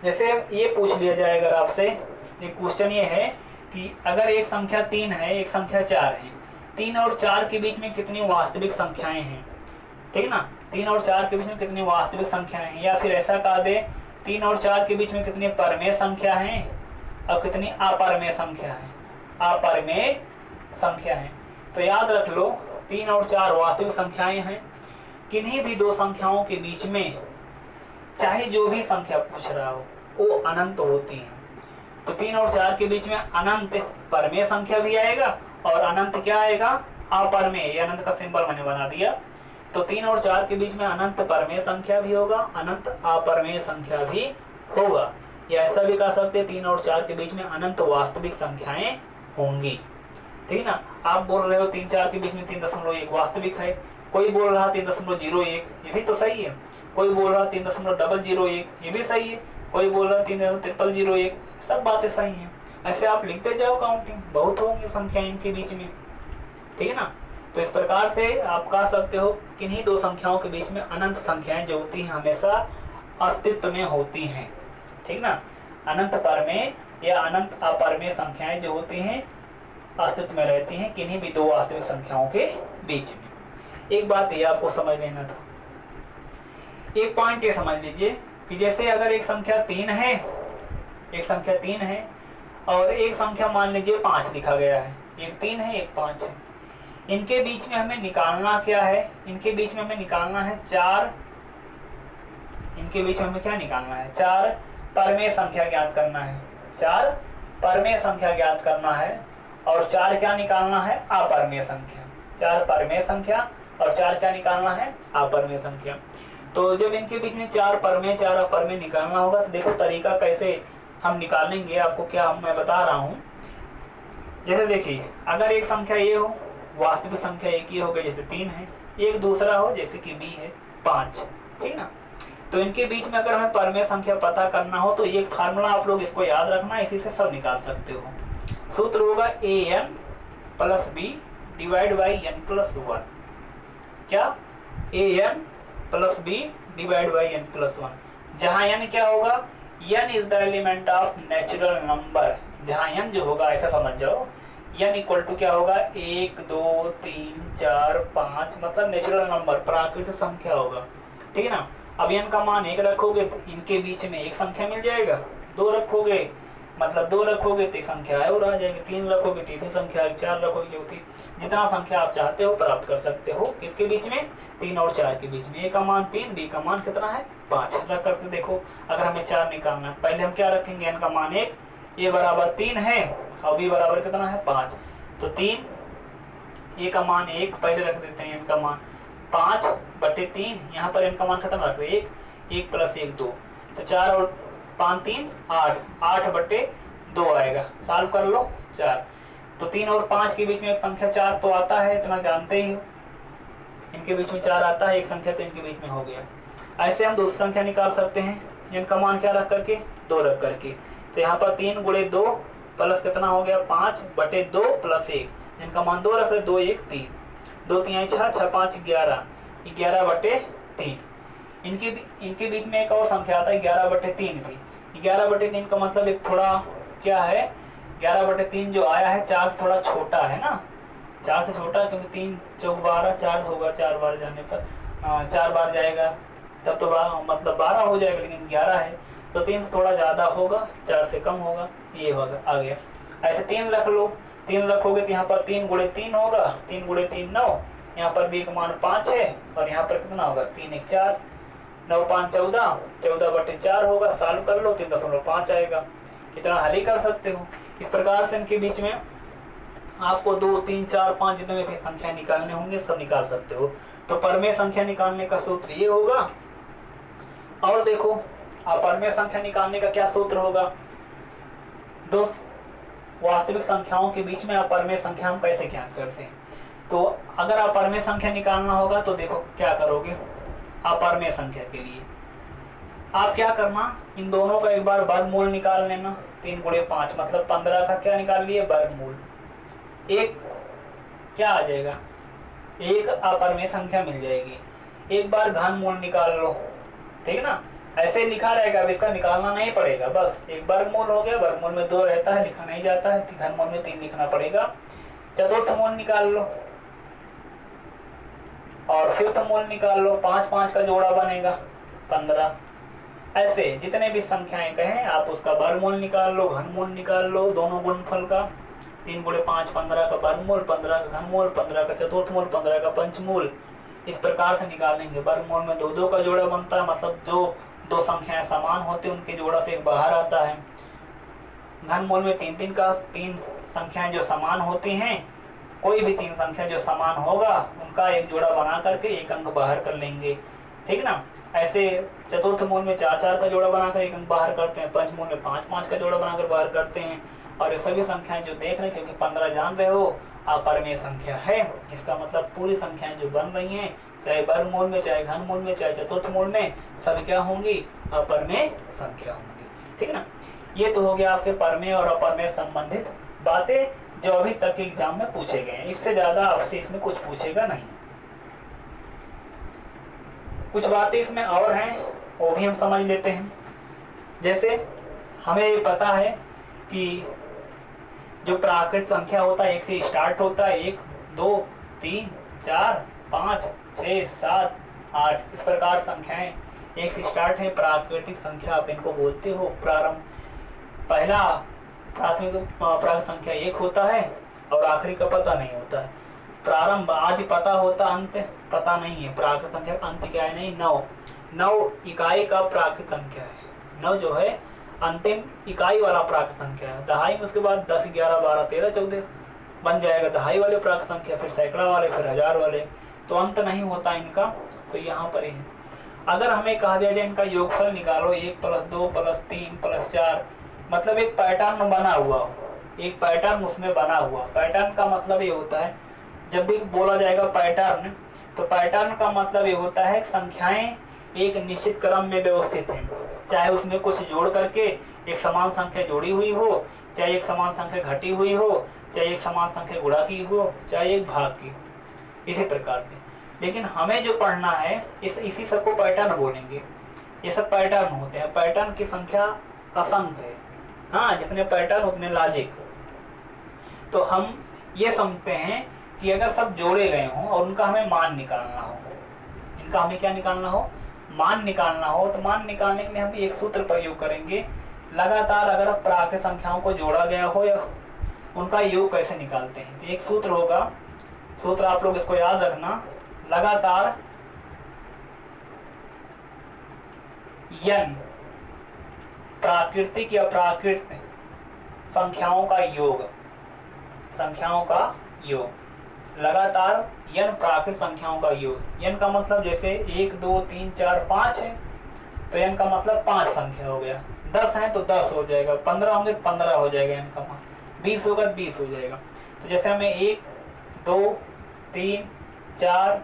A: जैसे ये पूछ लिया जाए अगर आपसे, एक क्वेश्चन ये है कि अगर एक संख्या 3 है, एक संख्या 4 है, 3 और 4 के बीच में कितनी वास्तविक संख्याएं हैं, ठीक है ना। 3 और 4 के बीच में कितनी वास्तविक संख्याएं हैं, या फिर ऐसा कहा दे 3 और 4 के बीच में कितनी परमेय संख्या है और कितनी अपरमेय संख्या है, अपरमेय संख्या है। तो याद रख लो 3 और 4 वास्तविक संख्याएं हैं। किन्हीं भी दो संख्याओं के बीच में चाहे जो भी संख्या पूछ रहा हो वो अनंत होती है। तो 3 और 4 के बीच में अनंत परमेय संख्या भी आएगा और अनंत क्या आएगा, अपरमेय। ये अनंत का सिंबल मैंने बना दिया। तो 3 और 4 के बीच में अनंत परमेय संख्या भी होगा, अनंत अपरमेय संख्या भी होगा। या ऐसा भी कह सकते 3 और 4 के बीच में अनंत वास्तविक संख्याएं होंगी, ठीक है ना। आप बोल रहे हो 3 4 के बीच में 3.1 वास्तविक है, कोई बोल रहा 3.01, ये भी तो सही है। कोई बोल रहा 3.001, ये भी सही है। कोई बोल रहा 3.001, सब बातें सही हैं। ऐसे आप लिखते जाओ, काउंटिंग बहुत होंगी संख्या इनके बीच में, ठीक है ना। तो इस प्रकार से आप कह सकते हो किन्हीं दो संख्याओं के बीच में अनंत संख्याएं जो होती हैं हमेशा अस्तित्व में होती हैं, ठीक ना। अनंत परमेय या अनंत अपरमेय संख्याएं जो होती हैं अस्तित्व में रहती हैं किन्हीं भी दो वास्तविक संख्याओं के बीच में। एक बात ये आपको समझ लेना था, एक पॉइंट ये समझ लीजिए कि जैसे अगर एक संख्या 3 है, एक संख्या 3 है और एक संख्या मान लीजिए 5 लिखा गया है, एक 3 है एक 5 है, इनके बीच में हमें निकालना क्या है, इनके बीच में हमें निकालना है 4, इनके बीच में हमें क्या निकालना है, 4 परमेय संख्या ज्ञात करना है, 4 परमेय संख्या ज्ञात करना है और 4 क्या निकालना है, अपरमेय संख्या। 4 परमेय संख्या और 4 क्या निकालना है, अपरमेय संख्या। तो जब इनके बीच में 4 परमेय 4 अपरमेय निकालना होगा तो देखो तरीका कैसे हम निकालेंगे, आपको क्या मैं बता रहा हूँ। जैसे देखिए अगर एक संख्या ये हो, वास्तविक संख्या एक ये हो गई, जैसे 3 है, एक दूसरा हो जैसे कि b है 5, ठीक ना। तो इनके बीच में अगर हमें परमेय संख्या पता करना हो तो एक फार्मूला आप लोग इसको याद रखना, इसी से सब निकाल सकते हो। सूत्र होगा an plus B divide by n plus 1। क्या, an plus B divide by n plus 1, जहाँ n क्या होगा, n is the element of natural number. जहाँ n जो होगा ऐसा समझ जाओ, n इक्वल टू क्या होगा, 1 2 3 4 5, मतलब नेचुरल नंबर प्राकृतिक संख्या होगा, ठीक है ना। अब n का मान 1 रखोगे तो इनके बीच में एक संख्या मिल जाएगा, 2 रखोगे मतलब 2 रखोगे तो एक संख्या और आ जाएगी, 3 रखोगे तीसरी संख्या, 4 रखोगे चौथी, जितना संख्या आप चाहते हो प्राप्त कर सकते हो। इसके बीच में 3 और 4 के बीच में a का मान 3, b का मान कितना है 5 रख करके देखो। अगर हमें 4 निकालना है पहले हम क्या रखेंगे, n का मान 1, a बराबर 3 है और b बराबर कितना है 5, तो 3, a का मान 1 पहले रख देते हैं, n का मान 5/3, यहाँ पर n का मान खत्म रख रहे 1 प्लस 1 2, तो 4 और 5 3 8, 8/2 आएगा, सॉल्व कर लो 4। तो 3 और 5 के बीच में एक संख्या 4 तो आता है, इतना जानते ही हो, इनके बीच में 4 आता है, एक संख्या तो इनके बीच में हो गया। ऐसे हम दूसरी संख्या निकाल सकते हैं, इनका मान क्या रख करके 2 रख करके, तो यहाँ पर 3 गुणे 2 प्लस कितना हो गया 5/2 प्लस 1, इनका मान 2 रख रहे, 2 1 3, 2 3 6 6 5 11, 11/3। इनके बीच में एक और संख्या आता है 11/3 भी। 11/3 का मतलब एक थोड़ा क्या है, 11/3 जो आया है 4 थोड़ा छोटा है ना, 4 से छोटा, क्योंकि 3 चौक 12, 4 होगा 4 बार जाने पर 4 बार जाएगा तब तो मतलब 12 हो जाएगा, लेकिन 11 है तो 3 से थोड़ा ज़्यादा होगा, 4 से कम होगा, ये होगा आ गया। ऐसे 3 रख लो, 3 रखोगे तो यहाँ पर 3 गुणे 3 होगा, 3 गुणे 3 9, यहाँ पर b का मान 5 है और यहाँ पर कितना होगा 3 1 4, 9 5 14, 14/4 होगा, सॉल्व कर लो 3.5 आएगा। इतना हल ही कर सकते हो। इस प्रकार से इनके बीच में आपको 2 3 4 5 जितने भी संख्या निकालने होंगे सब निकाल सकते हो। तो परमेय संख्या निकालने का सूत्र ये होगा। और देखो अपरमेय संख्या निकालने का क्या सूत्र होगा, दो वास्तविक संख्याओं के बीच में अपरमेय संख्या हम कैसे ज्ञात करते हैं। तो अगर अपरमेय संख्या निकालना होगा तो देखो क्या करोगे, अपरमेय संख्या के लिए आप क्या करना, इन दोनों का एक बार वर्गमूल निकाल लेना। 3 गुणे 5 मतलब 15 का क्या निकाल लिए वर्गमूल, एक क्या आ जाएगा, एक अपरमेय संख्या मिल जाएगी। एक बार घनमूल निकाल लो, ठीक है ना, ऐसे लिखा रहेगा, अब इसका निकालना नहीं पड़ेगा, बस एक वर्गमूल हो गया, वर्गमूल में 2 रहता है, लिखा नहीं जाता है, घनमूल में 3 लिखना पड़ेगा। चतुर्थ मूल निकाल लो और फिफ्थ मूल निकाल लो, 5 5 का जोड़ा बनेगा 15। ऐसे जितने भी संख्याएं कहें आप उसका वर्गमूल निकाल लो, घनमूल निकाल लो, दोनों गुणनफल का। 3 गुणे 5 15 का वर्गमूल, 15 का घनमूल, 15 का चतुर्थ मूल, 15 का पंचमूल। इस प्रकार से निकालेंगे। वर्गमूल में 2 2 का जोड़ा बनता है, मतलब जो 2 संख्याएं समान होती है उनके जोड़ा से एक बाहर आता है। घनमूल में 3 3 का 3 संख्याएं जो समान होती हैं, कोई भी 3 संख्या जो समान होगा उनका एक जोड़ा बना करके एक अंक बाहर कर लेंगे, ठीक ना। ऐसे चतुर्थ मूल में 4 4 का जोड़ा बनाकर एक अंक बाहर करते हैं, पंचमूल में 5 5 का जोड़ा बनाकर बाहर करते हैं। और ये सभी संख्याएं जो देख रहे हैं, क्योंकि 15 जान रहे हो अपरमेय संख्या है, इसका मतलब पूरी संख्याएं जो बन रही हैं, चाहे वर्गमूल में, चाहे घनमूल में, चाहे चतुर्थ मूल में, सब क्या होंगी, अपरमेय संख्या होंगी, ठीक ना। ये तो हो गया आपके परमेय और अपरमेय संबंधित बातें जो अभी तक के एग्जाम में पूछे गए हैं। इससे ज्यादा आपसे इसमें कुछ पूछेगा नहीं। कुछ बातें इसमें और हैं, वो भी हम समझ लेते हैं। जैसे हमें ये पता है कि जो प्राकृत संख्या होता है 1 से स्टार्ट होता है, 1 2 3 4 5 6 7 8 इस प्रकार संख्याएं 1 से स्टार्ट है। प्राकृतिक संख्या आप इनको बोलते हो। प्रारंभ पहला प्राकृत संख्या 1 होता है और आखिरी का पता नहीं होता है। प्रारंभ आदि पता होता, अंत पता नहीं है। प्राकृत संख्या अंत क्या है, नहीं 9 इकाई का प्राकृत संख्या है। 9 जो है अंतिम इकाई वाला प्राकृत संख्या है। दहाई में उसके बाद 10 11 12 13 14 बन जाएगा दहाई वाले प्राकृत संख्या, फिर सैकड़ा वाले, फिर हजार वाले, तो अंत नहीं होता इनका। तो यहाँ पर ही अगर हमें कहा दिया जाए इनका योगफल निकालो, 1 + 2 + 3 + 4, मतलब एक पैटर्न बना हुआ हो, एक पैटर्न उसमें बना हुआ। पैटर्न का मतलब ये होता है, जब भी बोला जाएगा पैटर्न, तो पैटर्न का मतलब ये होता है संख्याएं एक निश्चित क्रम में व्यवस्थित हैं, चाहे उसमें कुछ जोड़ करके एक समान संख्या जोड़ी हुई हो, चाहे एक समान संख्या घटी हुई हो, चाहे एक समान संख्या गुणा की हो, चाहे एक भाग की, इसी प्रकार से। लेकिन हमें जो पढ़ना है इसी सबको पैटर्न बोलेंगे। ये सब पैटर्न होते हैं। पैटर्न की संख्या असंख्य है, हाँ, जितने पैटर्न उतने लॉजिक। तो हम ये समझते हैं कि अगर सब जोड़े गए हों और उनका हमें मान निकालना हो, इनका हमें क्या निकालना हो, मान निकालना हो, तो मान निकालने के लिए हम एक सूत्र प्रयोग करेंगे। लगातार अगर प्राकृत संख्याओं को जोड़ा गया हो या उनका योग कैसे निकालते हैं, तो एक सूत्र होगा, सूत्र आप लोग इसको याद रखना, लगातार n प्राकृतिक या प्राकृत संख्याओं का योग, संख्याओं का योग, लगातार n प्राकृत संख्याओं का योग। n का मतलब जैसे 1 2 3 4 5 है, तो n का मतलब 5 संख्या हो गया। 10 है तो 10 हो जाएगा, 15 होंगे तो 15 हो जाएगा n का मान, 20 होगा तो 20 हो जाएगा। तो जैसे हमें 1 2 3 4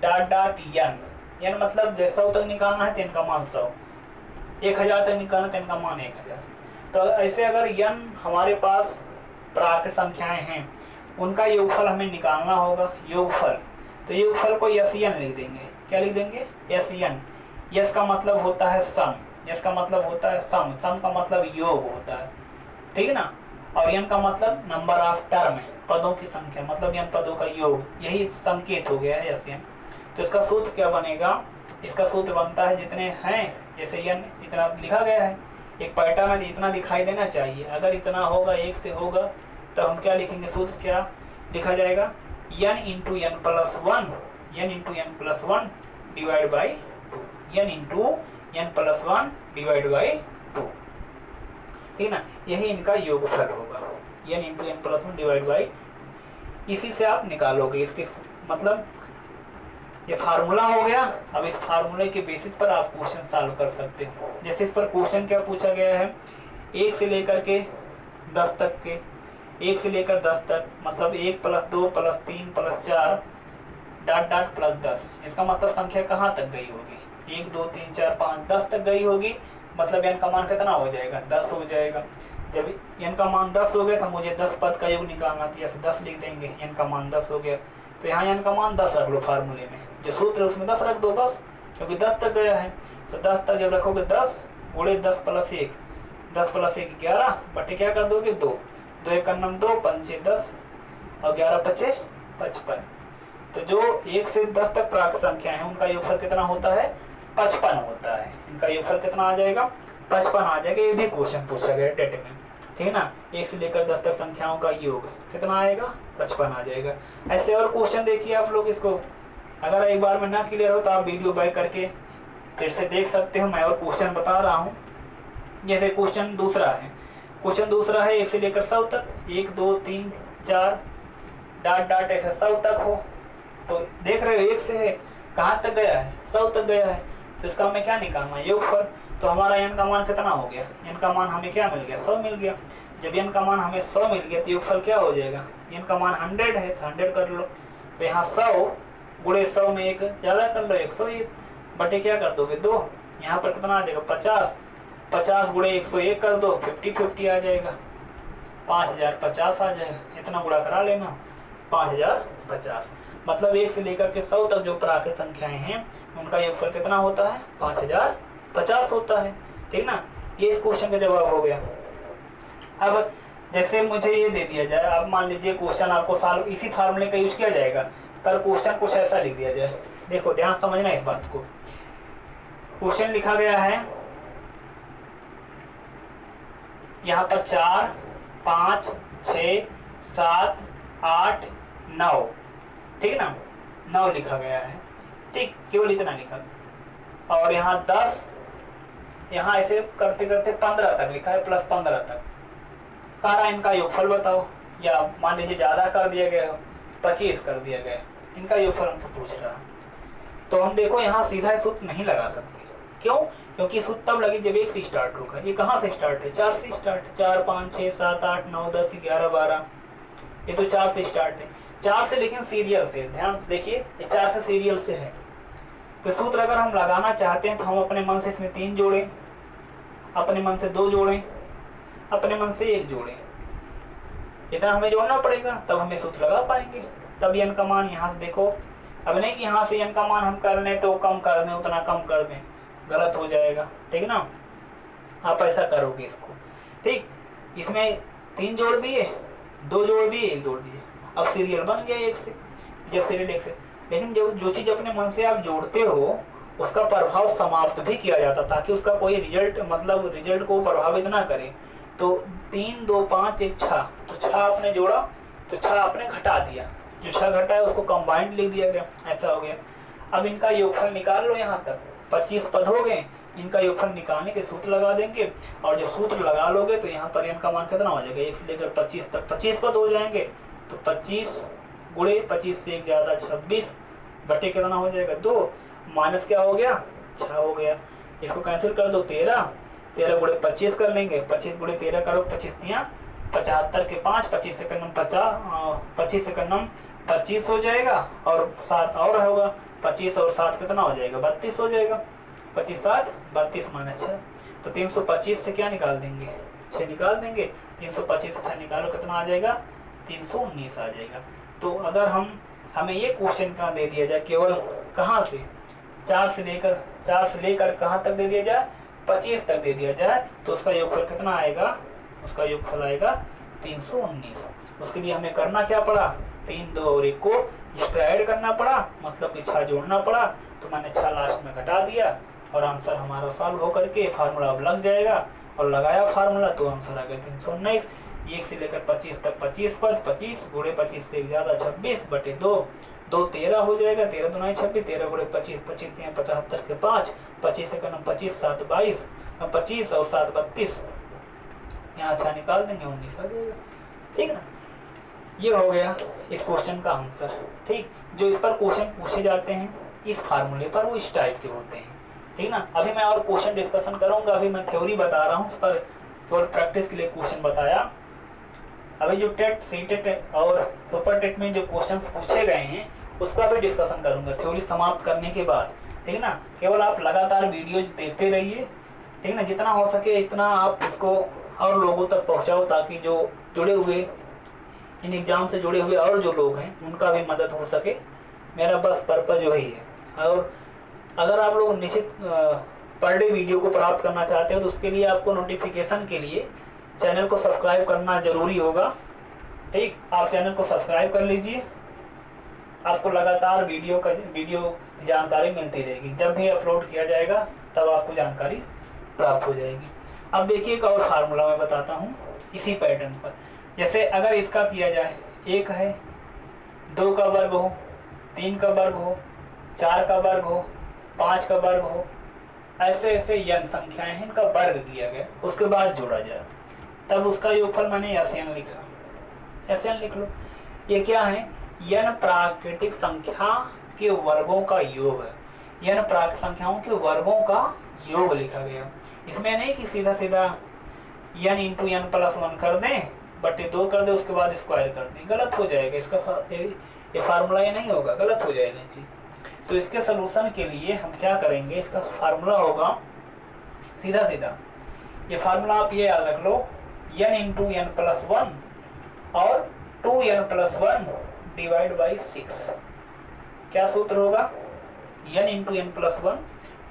A: n मतलब जैसे 100 तक निकालना है तो n का मान 100, 1000 तक निकालना है तो n का मान 1000। तो ऐसे अगर n हमारे पास प्राकृत संख्याएं हैं, उनका योगफल हमें निकालना होगा। योगफल, तो योगफल को SN लिख देंगे। क्या लिख देंगे, SN। यस का मतलब होता है सम, यस का मतलब होता है सम का मतलब योग होता है, ठीक है ना। और n का मतलब नंबर ऑफ टर्म है, पदों की संख्या मतलब n पदों का योग, यही संकेत हो गया है SN। तो इसका सूत्र क्या बनेगा, इसका सूत्र बनता है जितने हैं, जैसे n इतना लिखा गया है, एक पैटर्न में इतना दिखाई देना चाहिए, अगर इतना होगा 1 से होगा तो हम क्या लिखेंगे, सूत्र क्या लिखा जाएगा, n into n plus 1, n into n plus 1 divide by 2, n into n plus 1 divide by 2, ठीक ना, यही इनका योगफल होगा, n into n plus 1 divide by, इसी से आप निकालोगे इसके मतलब ये फार्मूला हो गया। अब इस फार्मूले के बेसिस पर आप क्वेश्चन सॉल्व कर सकते हो। जैसे इस पर क्वेश्चन क्या पूछा गया है, 1 से लेकर के 10 तक के, 1 से लेकर 10 तक मतलब 1 plus 2 plus 3 plus 4 dot dot plus 10, इसका मतलब संख्या कहाँ तक गई होगी, 1 2 3 4 5 10 तक गई होगी, मतलब n का मान कितना हो जाएगा, 10 हो जाएगा। जब n का मान 10 हो गया तो मुझे 10 पद का योग निकालना था, ऐसे 10 लिख देंगे, n का मान 10 हो गया, तो यहाँ n का मान 10 रख लो, फार्मूले में जो सूत्र है उसमें 10 रख दो बस, क्योंकि 10 तक गया है। तो 10 तक जब रखोगे 10 गुणे 10 प्लस 1, 10 प्लस 1 11 बटे क्या कर दोगे 2, 2 एक 2 5 10 और 11 पचे 55। तो जो 1 से 10 तक प्राप्त संख्या है उनका योगफल कितना होता है, 55 होता है। इनका योगफल कितना आ जाएगा, 55 आ जाएगा। ये भी क्वेश्चन पूछा गया डेट में, ठीक है ना, 1 से लेकर 10 तक संख्याओं का योग कितना आएगा, 55 आ जाएगा। ऐसे और क्वेश्चन देखिए आप लोग, इसको अगर एक बार में ना क्लियर हो तो आप वीडियो बैक करके फिर से देख सकते हो, मैं और क्वेश्चन बता रहा हूँ। जैसे क्वेश्चन दूसरा है, क्वेश्चन दूसरा है 1 से लेकर 100 तक, 1 2 3 4 डॉट डॉट ऐसे 100 तक हो, तो देख रहे हो 1 से है कहाँ तक गया है, 100 तक गया है, तो इसका हमें क्या निकालना है, योगफल। तो हमारा n का मान कितना हो गया, n का मान हमें क्या मिल गया, 100 मिल गया। जब n का मान हमें 100 मिल गया तो योगफल क्या हो जाएगा, n का मान 100 है तो 100 कर लो, तो यहाँ 100 गुणे 100 में एक ज़्यादा कर लो, 101 बटे क्या कर दोगे 2, यहाँ पर कितना आ जाएगा 50, 50 गुणे 101 कर दो, 50 आ जाएगा, 5050 आ जाएगा, इतना गुणा करा लेना 5050। मतलब 1 से लेकर के 100 तक जो प्राकृत संख्याएं हैं उनका योगफल कितना होता है, 5050 होता है, ठीक ना। ये इस क्वेश्चन का जवाब हो गया। अब जैसे मुझे ये दे दिया जाए, अब मान लीजिए क्वेश्चन आपको सॉल्व इसी फार्मूले का यूज किया जाएगा, पर क्वेश्चन कुछ ऐसा लिख दिया जाए, देखो ध्यान समझना इस बात को। क्वेश्चन लिखा गया है यहाँ पर 4 5 6 7 8 9, ठीक ना, 9 लिखा गया है, ठीक, केवल इतना लिखा। और यहाँ 10, यहाँ ऐसे करते करते 15 तक लिखा है, प्लस 15 तक। सारा इनका योगफल बताओ, या मान लीजिए ज़्यादा कर दिया गया, 25 कर दिया गया, इनका योगफल हमसे पूछ रहा है। तो हम देखो यहाँ सीधा सूत्र नहीं लगा सकते, क्यों, क्योंकि सूत्र तब लगी जब 1 से स्टार्ट होगा। ये कहाँ से स्टार्ट है, 4 से स्टार्ट है, 4 5 6 7 8 9 10 11 12, ये तो 4 से स्टार्ट है, 4 से, लेकिन सीरियल से, ध्यान से देखिए, ये 4 से सीरियल से है। तो सूत्र अगर हम लगाना चाहते हैं तो हम अपने मन से इसमें 3 जोड़ें, अपने मन से 2 जोड़ें, अपने मन से 1 जोड़ें, इतना हमें जोड़ना पड़ेगा, तब हमें सूत्र लगा पाएंगे। तब n का मान यहाँ से देखो, अब नहीं कि यहाँ से n का मान हम कर लें तो कम कर दें, उतना कम कर दें, गलत हो जाएगा, ठीक ना। आप ऐसा करोगे इसको, ठीक, इसमें 3 जोड़ दिए, 2 जोड़ दिए, 1 जोड़ दिए, अब सीरियल बन गया 1 से, जब सीरियल 1 से। लेकिन जो चीज़ अपने मन से आप जोड़ते हो उसका प्रभाव समाप्त भी किया जाता, ताकि उसका कोई रिजल्ट मतलब रिजल्ट को प्रभावित ना करे। तो 3 2 5 1 6, तो 6 आपने जोड़ा तो 6 आपने घटा दिया, जो 6 घटा है उसको कंबाइंड लिख दिया गया, ऐसा हो गया। अब इनका योगफल निकाल लो, यहाँ तक 25 पद हो गए, इनका योगफल निकालने के सूत्र लगा देंगे, और जब सूत्र लगा लोगे तो यहाँ पर n का मान कितना हो जाएगा, 1 से लेकर 25 तक 25 पद हो जाएंगे, तो 25 गुणे 25 से 1 ज़्यादा 26 बटे कितना हो जाएगा 2, माइनस क्या हो गया 6 हो गया, इसको कैंसिल कर दो 13 गुणे 25 कर लेंगे, 25 गुणे 13 करो, 25 तियाँ 75 के 5, 25 से कन्नम 50, 25 से कन्नम 25 हो जाएगा, और 7 और होगा, 25 और 7 कितना हो जाएगा 32 हो जाएगा, 25 7 32 माइनस 6, तो 325 से क्या निकाल देंगे 6 निकाल देंगे, 325 से 6 निकालो कितना आ जाएगा 319 आ जाएगा। तो अगर हमें ये क्वेश्चन कहाँ दे दिया जाए, केवल कहाँ से 4 से लेकर कहाँ तक दे दिया जाए 25 तक दे दिया जाए, तो उसका योगफल कितना आएगा, उसका योगफल आएगा 319। उसके लिए हमें करना क्या पड़ा, 3, 2 और 1 को एक्स्ट्रा ऐड करना पड़ा, मतलब कि 6 जोड़ना पड़ा। तो मैंने 6 लास्ट में घटा दिया और आंसर हमारा सॉल्व होकर के फार्मूला अब लग जाएगा। और लगाया फार्मूला तो आंसर आ गया 319। 1 से लेकर 25 तक 25 पर 25 गुणे 25 से ज़्यादा 26/2, 2 13 हो जाएगा, 13 दूना 26, 13 गुणे 25, 25 यहाँ 75 के 5, 25 से कम 25, 7 22, 25 और 7 32, यहाँ 6 निकाल देंगे 19 आ जाएगा। ठीक ना, ये हो गया इस क्वेश्चन का आंसर। ठीक, जो इस पर क्वेश्चन पूछे जाते हैं इस फार्मूले पर वो इस टाइप के होते हैं। ठीक ना, अभी मैं और क्वेश्चन डिस्कशन करूंगा, अभी मैं थ्योरी बता रहा हूँ, पर केवल प्रैक्टिस के लिए क्वेश्चन बताया। अभी जो टेट, सीटेट और सुपर टेट में जो क्वेश्चंस पूछे गए हैं उसका भी डिस्कशन करूंगा थ्योरी समाप्त करने के बाद। ठीक ना, केवल आप लगातार वीडियो देखते रहिए। ठीक ना, जितना हो सके इतना आप इसको और लोगों तक पहुंचाओ, ताकि जो जुड़े हुए इन एग्जाम से जुड़े हुए और जो लोग हैं उनका भी मदद हो सके। मेरा बस पर्पज वही है। और अगर आप लोग निश्चित पर डे वीडियो को प्राप्त करना चाहते हो तो उसके लिए आपको नोटिफिकेशन के लिए चैनल को सब्सक्राइब करना जरूरी होगा। ठीक, आप चैनल को सब्सक्राइब कर लीजिए, आपको लगातार वीडियो जानकारी मिलती रहेगी। जब भी अपलोड किया जाएगा तब आपको जानकारी प्राप्त हो जाएगी। अब देखिए एक और फार्मूला मैं बताता हूँ इसी पैटर्न पर। जैसे अगर इसका किया जाए, 1 है, 2 का वर्ग हो, 3 का वर्ग हो, 4 का वर्ग हो, 5 का वर्ग हो, ऐसे ऐसे n संख्याएं हैं, इनका वर्ग किया गया, उसके बाद जोड़ा जाए, तब उसका योगफल मैंने SN लिखा। SN लिख लो। ये क्या है, n प्राकृतिक संख्या के वर्गों का योग है। n प्राकृतिक संख्याओं के वर्गों का योग लिखा गया। इसमें नहीं कि सीधा सीधा n इंटू n प्लस 1 कर दें, बटे 2 कर दे, उसके बाद स्क्वायर कर दें, गलत हो जाएगा। इसका ये फार्मूला ये नहीं होगा, गलत हो जाएगा जी। तो इसके सलूशन के लिए हम क्या करेंगे, इसका फार्मूला होगा सीधा सीधा, ये फार्मूला आप ये याद रख लो, n इंटू n प्लस 1 और 2n प्लस 1 डिवाइड बाई 6। क्या सूत्र होगा, n into n plus 1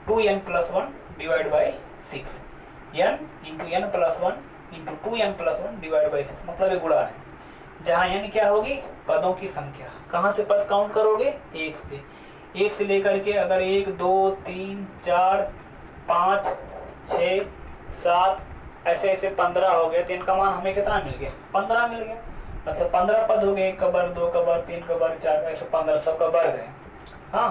A: 2n plus 1 divide by 6, n into n plus 1 into 2n plus 1 divide by 6, मतलब ये गुणा है। जहाँ n क्या होगी, पदों की संख्या। कहाँ से पद काउंट करोगे, 1 से लेकर के, अगर 1 2 3 4 5 6 7 ऐसे ऐसे 15 हो गए, तो इनका मान हमें कितना मिल गया, 15 मिल गया। मतलब 15 पद हो गए, 1 का वर्ग, 2 का वर्ग, 3 का वर्ग, 4 ऐसे 15 सब का वर्ग है। हाँ,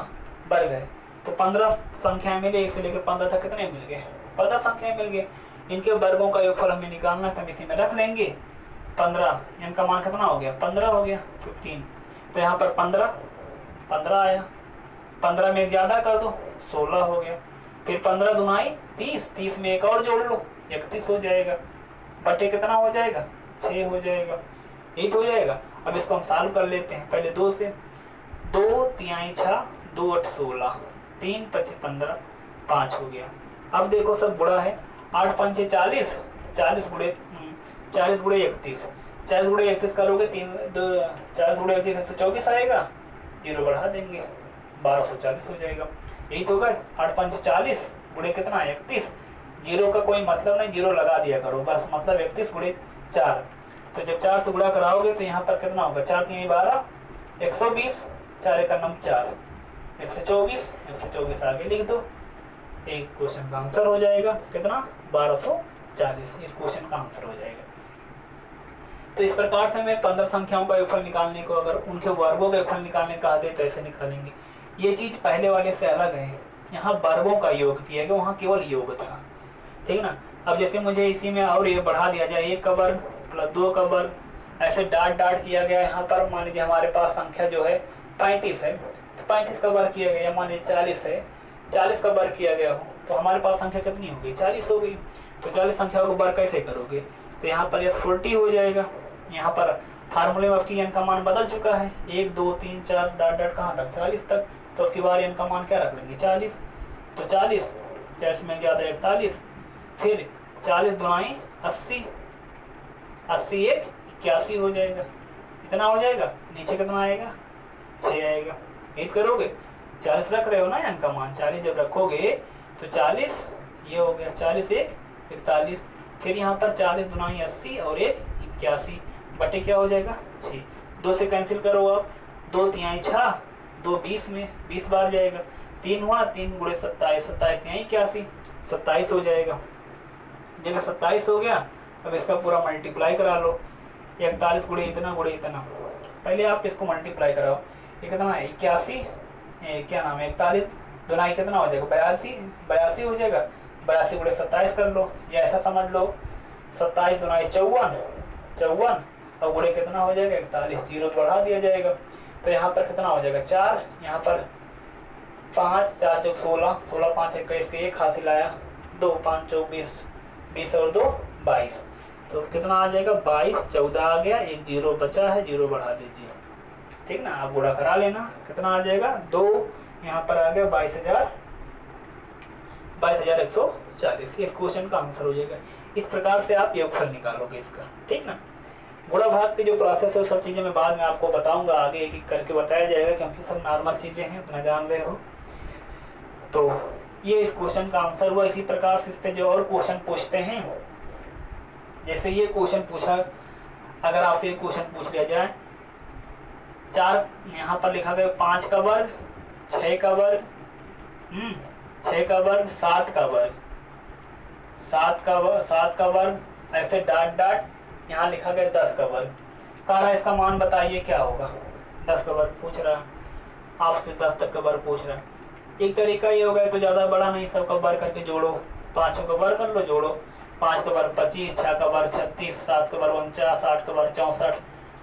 A: वर्ग है। तो 15 संख्याएं मिले, 1 से लेकर 15 तक कितने मिल गए, 15 संख्याएं मिल गए। इनके वर्गों का योगफल हमें निकालना है, तो हम इसी में रख लेंगे 15। इनका मान कितना हो गया, 15 हो गया, 15। तो यहाँ पर 15 आया, 15 में ज्यादा कर दो, 16 हो गया। फिर 15 दुनाई 30, 30 में एक और जोड़ लो, 31 हो जाएगा, बटे कितना हो जाएगा, 6 हो जाएगा, 8 हो जाएगा। अब इसको हम सॉल्व कर लेते हैं पहले 2 से। 2 3 6 2 8 16, 3 5 15, 5 हो गया। अब देखो सब बुरा है, 8 5 40, 40 गुणे 31, 40 गुणे 31 करोगे 40 गुणे 31 124 आएगा, 0 बढ़ा देंगे, 1240 हो जाएगा। यही तो होगा, 8 5 40 गुणे कितना 31, 0 का कोई मतलब नहीं, 0 लगा दिया करो बस, मतलब 31 गुणे 4। तो जब 4 से गुणा कराओगे तो यहाँ पर कितना होगा, 4 3 12, 120, 4 1 9 4, 124 आगे लिख दो। एक क्वेश्चन का आंसर हो जाएगा कितना, 1240, इस क्वेश्चन का आंसर हो जाएगा। तो इस प्रकार से हमें 15 संख्याओं का योगफल निकालने को, अगर उनके वर्गों का योगफल निकालने कहा दे तो ऐसे निकालेंगे। ये चीज पहले वाले से अलग है, यहाँ वर्गों का योग किया गया, वहाँ केवल योग था। ठीक ना। अब जैसे मुझे इसी में और ये बढ़ा दिया जाए, 1 का वर्ग प्लस 2 का वर्ग, ऐसे डाट किया गया। यहाँ पर मान लीजिए हमारे पास संख्या जो है 35 है, तो 35 का वर्ग किया गया। मान लीजिए 40 है, 40 का वर्ग किया गया हो, तो हमारे पास संख्या कितनी हो गई, 40 हो गई। तो 40 संख्या को वर्ग कैसे करोगे, तो यहाँ पर यह 40 हो जाएगा। यहाँ पर फार्मूले में आपकी n का मान बदल चुका है, 1 2 3 4 डाट कहाँ तक, 40 तक। तो उसकी बार n का मान क्या रख लेंगे, 40। तो 40 में ज्यादा 41, फिर 40 दुनाई 80, 80 1 81 हो जाएगा, इतना हो जाएगा। नीचे कितना आएगा, 6 आएगा। याद करोगे, 40 रख रहे हो ना n का मान, 40 जब रखोगे तो 40 ये हो गया, 40 1 41। फिर यहाँ पर 40 दुनाई 80 और 1 81, बटे क्या हो जाएगा 6। 2 से कैंसिल करो आप, 2 तिहाई 6, 2 20 में 20 बार जाएगा, 3 हुआ, 3 गुणे 27, 27 तिहाई 81, 27 हो जाएगा। जब 27 हो गया अब इसका पूरा मल्टीप्लाई करा लो, 41 गुणे इतना गुणे इतना, पहले आप इसको मल्टीप्लाई कराओ, ये कितना है 81, क्या नाम है 41, दुनाई कितना हो जाएगा 82, 82 हो जाएगा, 82 गुणे 27 कर लो, या ऐसा समझ लो 27 दुनाई 54, 54 और गुणे कितना हो जाएगा 41, जीरो बढ़ा दिया जाएगा, तो यहाँ पर कितना हो जाएगा 4, यहाँ पर 5, 4 चौक 16, 16 5 21 के 1 हासिल आया, 2 5 चौक 20, 20 और 2 22, तो कितना आ जाएगा 22, 14 आ गया, एक जीरो बचा है, जीरो बढ़ा दीजिए, ठीक ना। आप गुणा करा लेना, कितना आ जाएगा 2, यहाँ पर आ गया 22,140, इस क्वेश्चन का आंसर हो जाएगा। इस प्रकार से आप योगफल निकालोगे इसका, ठीक ना। गुणा भाग की जो प्रोसेस है सब चीज़ें मैं बाद में आपको बताऊंगा, आगे एक एक करके बताया जाएगा, क्योंकि सब नॉर्मल चीज़ें हैं, उतना जान रहे हो। तो ये इस क्वेश्चन का आंसर हुआ। इसी प्रकार से इस पे जो और क्वेश्चन पूछते हैं, जैसे ये क्वेश्चन पूछा, अगर आपसे एक क्वेश्चन पूछ लिया जाए, 4 यहाँ पर लिखा गया 5 का वर्ग, 6 का वर्ग, 6 का वर्ग, 7 का वर्ग, 7 का वर्ग, ऐसे डाट डाट, यहाँ लिखा गया 10 का वर्ग, कह रहा है इसका मान बताइए क्या होगा। 10 का वर्ग पूछ रहा है आपसे, 10 तक का वर्ग पूछ रहा है। एक तरीका ये होगा, तो ज़्यादा बड़ा नहीं, सबका वर्ग करके जोड़ो, 5 का वर्ग कर लो, जोड़ो, 5 का वर्ग 25, 6 का वर्ग 36, 7 का वर्ग 49, 8 का वर्ग 64,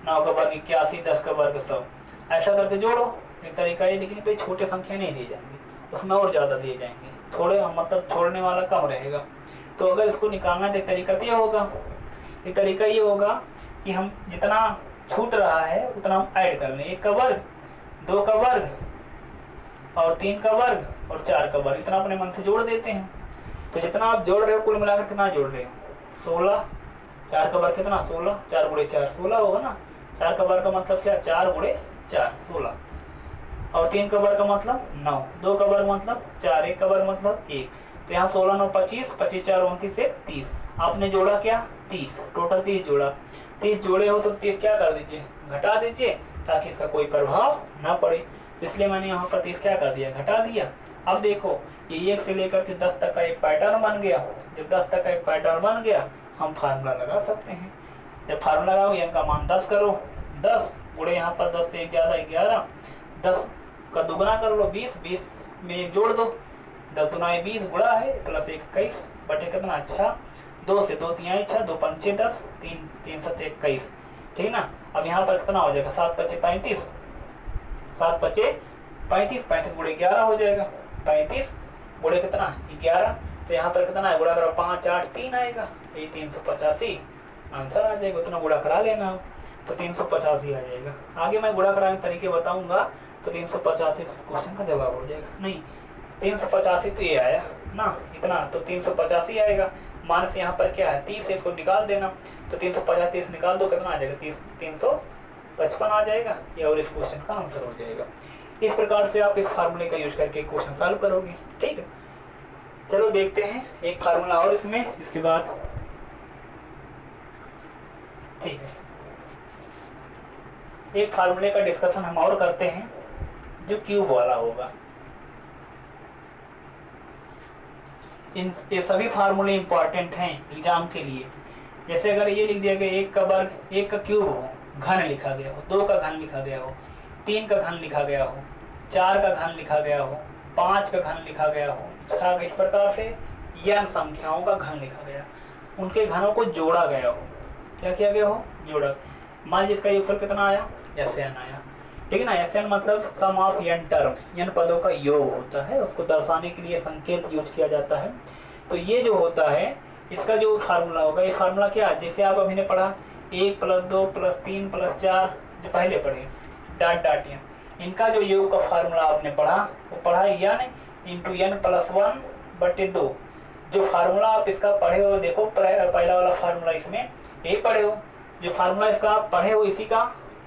A: 9 का वर्ग 81, 10 का वर्ग 100, ऐसा करके जोड़ो। एक तरीका ये, लेकिन कोई छोटे संख्या नहीं दी जाएंगी, उसमें और ज़्यादा दिए जाएंगे, थोड़े मतलब छोड़ने वाला कम रहेगा। तो अगर इसको निकालना तो एक तरीका तो ये होगा, एक तरीका ये होगा कि हम जितना छूट रहा है उतना हम ऐड कर लें, 1 का वर्ग, 2 का वर्ग और 3 का वर्ग और 4 का वर्ग, इतना अपने मन से जोड़ देते हैं। तो जितना आप जोड़ रहे हो कुल मिलाकर कितना जोड़ रहे हो 16, 4 का वर्ग कितना 16, 4 गुणे 4 16 होगा ना। 4 का वर्ग का मतलब क्या 4 गुणे 4 16, और 3 का वर्ग का मतलब 9, 2 का वर्ग मतलब 4, 1 का वर्ग मतलब 1, तो यहाँ 16 9 25, 25 4 29 1 30, आपने जोड़ा क्या 30, टोटल 30 जोड़ा। 30 जोड़े हो तो 30 क्या कर दीजिए घटा दीजिए, ताकि इसका कोई प्रभाव ना पड़े। तो इसलिए मैंने यहाँ पर 30 क्या कर दिया घटा दिया। अब देखो ये 1 से लेकर के 10 तक का एक पैटर्न बन गया। जब 10 तक का एक पैटर्न बन गया हम फार्मूला लगा सकते हैं। जब फार्मूला लगाओ n का मान 10 करो, 10 गुणे यहाँ पर 10 से 11, 10 का दुगना कर लो 20, 20 में 1 जोड़ दो, 10 दुनाई 20 गुणा है प्लस 1 21 बटे कितना अच्छा 2 से 2 तिहाई 6, 2 पंचे 10, 3 3 7 21, ठीक ना। अब यहाँ पर कितना हो जाएगा 7 पचे 35, 7 पचे 35, 35 गुणे 11 हो जाएगा, 35 गुणे कितना 11, तो यहाँ पर कितना है गुणा करो 5 8 3 आएगा, ये 385 आंसर आ जाएगा। उतना गुणा करा लेना तो 385 आ जाएगा। आगे मैं गुणा कराने तरीके बताऊंगा, तो 385 क्वेश्चन का जवाब हो जाएगा। नहीं 385 तो ये आया ना इतना, तो 385 आएगा। मान से यहाँ पर क्या है 30 है, इसको निकाल देना, तो 350 30 निकाल दो कितना आ जाएगा 355 आ जाएगा, ये और इस क्वेश्चन का आंसर हो जाएगा। इस प्रकार से आप इस फार्मूले का यूज करके क्वेश्चन सॉल्व करोगे, ठीक है। चलो देखते हैं एक फार्मूला और इसमें, इसके बाद ठीक है एक फार्मूले का डिस्कशन हम और करते हैं जो क्यूब वाला होगा। ये सभी फार्मूले इंपॉर्टेंट हैं एग्जाम के लिए। जैसे अगर ये लिख दिया गया 1 का वर्ग 1 का क्यूब हो, घन लिखा गया हो, 2 का घन लिखा गया हो, 3 का घन लिखा गया हो, 4 का घन लिखा गया हो, 5 का घन लिखा गया हो, 6 इस प्रकार से n संख्याओं का घन लिखा गया, उनके घनों को जोड़ा गया हो। क्या किया गया हो जोड़ा। मान लीजिए इसका योगफल कितना आया Sn आया, ठीक है ना। Sn मतलब सम ऑफ n टर्म, n पदों का योग होता है, उसको दर्शाने के लिए संकेत यूज किया जाता है। तो ये जो होता है इसका जो फार्मूला होगा, ये फार्मूला क्या है जैसे आप अभी ने पढ़ा 1 + 2 + 3 + 4 जो पहले पढ़े डाट डाट n, इनका जो योग का फार्मूला आपने पढ़ा वो पढ़ा n × n + 1/2। जो फार्मूला आप इसका पढ़े हो, देखो पहला वाला फार्मूला इसमें यही पढ़े हो, जो फार्मूला इसका आप पढ़े हो इसी का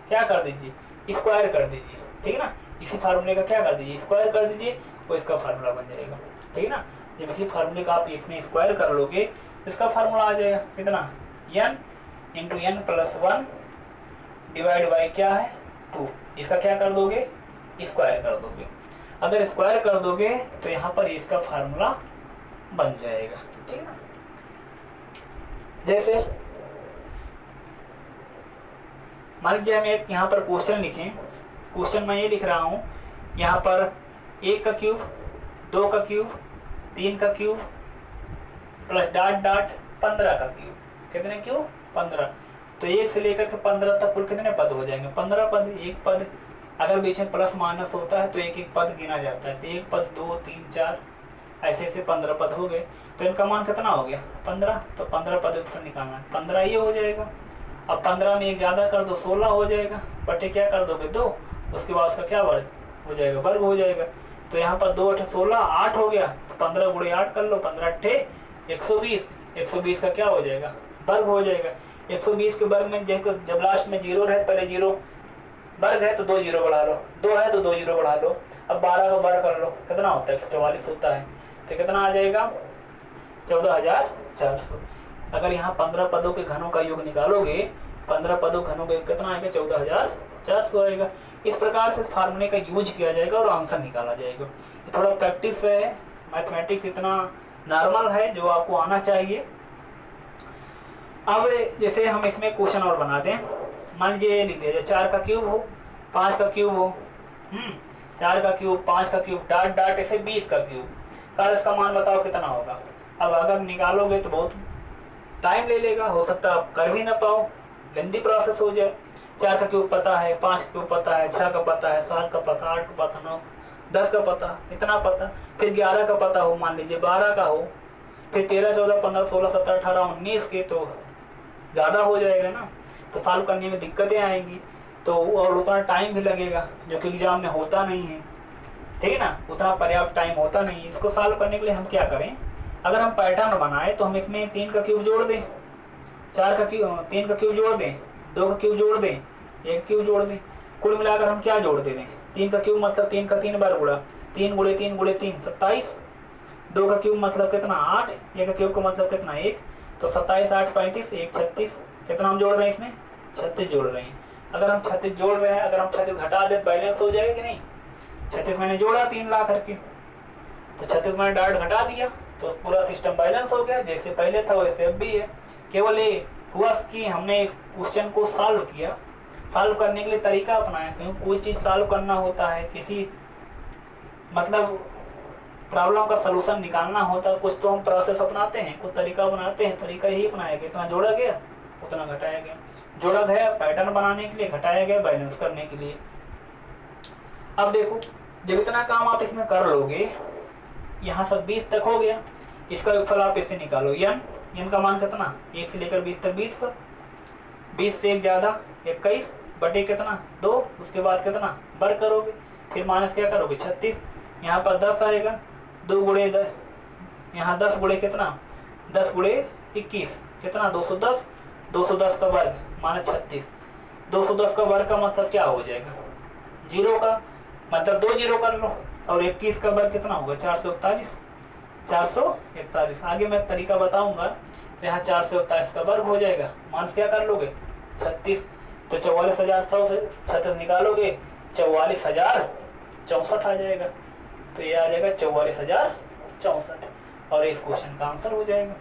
A: क्या कर दीजिए स्क्वायर कर दीजिए, ठीक है ना। इसी फार्मूले का क्या कर दीजिए स्क्वायर कर दीजिए, वो इसका फार्मूला बन जाएगा, ठीक है ना। जब इसी फार्मूले का आप इसमें स्क्वायर कर लोगे तो इसका फार्मूला आ जाएगा कितना n × n + डिवाइड बाई क्या है 2, इसका क्या कर दोगे स्क्वायर कर दोगे। अगर स्क्वायर कर दोगे तो यहाँ पर इसका फार्मूला बन जाएगा, ठीक है ना। जैसे मान लीजिए हम एक यहाँ पर क्वेश्चन लिखें, क्वेश्चन मैं ये लिख रहा हूँ यहाँ पर 1 का क्यूब, 2 का क्यूब, 3 का क्यूब प्लस डॉट डॉट 15 का क्यूब। कितने क्यूब 15। तो 1 से लेकर के 15 तक कुल कितने पद हो जाएंगे 15 पद। एक पद अगर बीच में प्लस माइनस होता है तो एक एक पद गिना जाता है, तो 1 पद 2 3 4 ऐसे ऐसे 15 पद हो गए। तो इनका मान कितना हो गया 15। तो 15 पद ऊपर निकालना है, 15 ये हो जाएगा। अब 15 में एक ज़्यादा कर दो 16 हो जाएगा, बटे क्या कर दोगे 2, उसके बाद उसका क्या वर्ग हो जाएगा वर्ग हो जाएगा। तो यहाँ पर 2 8 16 8 हो गया, तो 15 गुणे 8 कर लो, 15 8 120, 120 का क्या हो जाएगा वर्ग हो जाएगा। 120 के वर्ग में जब लास्ट में 0 रहे, पहले 0 वर्ग है तो 2 0 बढ़ा लो, 2 है तो 2 0 बढ़ा लो। अब 12 का वर्ग कर लो, कितना होता है 144 होता है, तो कितना आ जाएगा 14,400। अगर यहाँ 15 पदों के घनों का योग निकालोगे, 15 पदों घनों का योग कितना आएगा 14,400 आएगा। इस प्रकार से फार्मूले का यूज किया जाएगा और आंसर निकाला जाएगा। थोड़ा प्रैक्टिस है, मैथमेटिक्स इतना नॉर्मल है जो आपको आना चाहिए। अब जैसे हम इसमें क्वेश्चन और बनाते हैं, मान लीजिए ये लिख दिया 4 का क्यूब हो, 5 का क्यूब हो, 4 का क्यूब 5 का क्यूब डॉट डॉट ऐसे 20 का क्यूब का, इसका मान बताओ कितना होगा। अब अगर निकालोगे तो बहुत टाइम ले लेगा, हो सकता है आप कर भी ना पाओ, लेंदी प्रोसेस हो जाए। 4 का क्यूब पता है, 5 का क्यूब पता है, 6 का पता है, 7 का पता, 8 का पता, 9 10 का पता, इतना पता, फिर 11 का पता हो, मान लीजिए 12 का हो, फिर 13 14 15 16 17 18 19 के, तो ज़्यादा हो जाएगा ना, तो सॉल्व करने में दिक्कतें आएंगी, तो और उतना टाइम भी लगेगा जो कि एग्जाम में होता नहीं है, ठीक है ना, उतना पर्याप्त टाइम होता नहीं है। इसको सॉल्व करने के लिए हम क्या करें, अगर हम पैटर्न बनाए तो हम इसमें 3 का क्यूब जोड़ दें, 4 का क्यूब 3 का क्यूब जोड़ दें, 2 का क्यूब जोड़ दें, 1 क्यूब जोड़ दें, कुल मिलाकर हम क्या जोड़ दे रहे हैं 3 का क्यूब मतलब 3 का 3 बार गुणा, 3 गुणे 3 गुणे 3 27, 2 का क्यूब मतलब कितना 8, 1 का क्यूब का मतलब कितना 1, तो 27 8 35 1 36, कितना हम जोड़ रहे हैं इसमें 36 जोड़ रहे हैं। अगर हम 36 जोड़ रहे हैं, अगर हम 36 घटा दे बैलेंस हो जाएगा कि नहीं। 36 मैंने जोड़ा 3 लाख करके, तो 36 मैंने डाट घटा दिया तो पूरा सिस्टम बैलेंस हो गया, जैसे पहले था वैसे अब भी है। केवल ये हुआ कि हमने इस क्वेश्चन को सॉल्व किया, सॉल्व करने के लिए तरीका अपनाया, क्योंकि कोई चीज़ सॉल्व करना होता है, किसी मतलब प्रॉब्लम का सलूशन निकालना होता है, कुछ तो हम प्रोसेस अपनाते हैं, कुछ तरीका बनाते हैं, तरीका यही अपनाया गया, इतना जोड़ा गया उतना घटाया गया, जोड़ा गया पैटर्न बनाने के लिए, घटाया गया बैलेंस करने के लिए। अब देखो जब इतना काम आप इसमें कर लोगे, यहाँ से 20 तक हो गया, इसका योगफल आप इससे निकालो, n का मान कितना 1 से लेकर 20 तक 20 पर, 20 से 1 ज़्यादा 21 बटे कितना 2, उसके बाद कितना वर्ग करोगे, फिर माइनस क्या करोगे 36, यहाँ पर 10 आएगा, 2 गुणे 10, यहाँ 10 गुणे कितना 10 गुणे 21 कितना 210, 210 का वर्ग माइनस 36, 210 का वर्ग का मतलब क्या हो जाएगा 0 का मतलब 2 0 कर लो, और 21 का वर्ग कितना होगा 441, 441। आगे मैं तरीका बताऊंगा, तो यहाँ 441 का वर्ग हो जाएगा, माइनस क्या कर लोगे 36, तो 44,100 से 36 निकालोगे 44,064 आ जाएगा, तो ये आ जाएगा 44,064 और इस क्वेश्चन का आंसर हो जाएगा।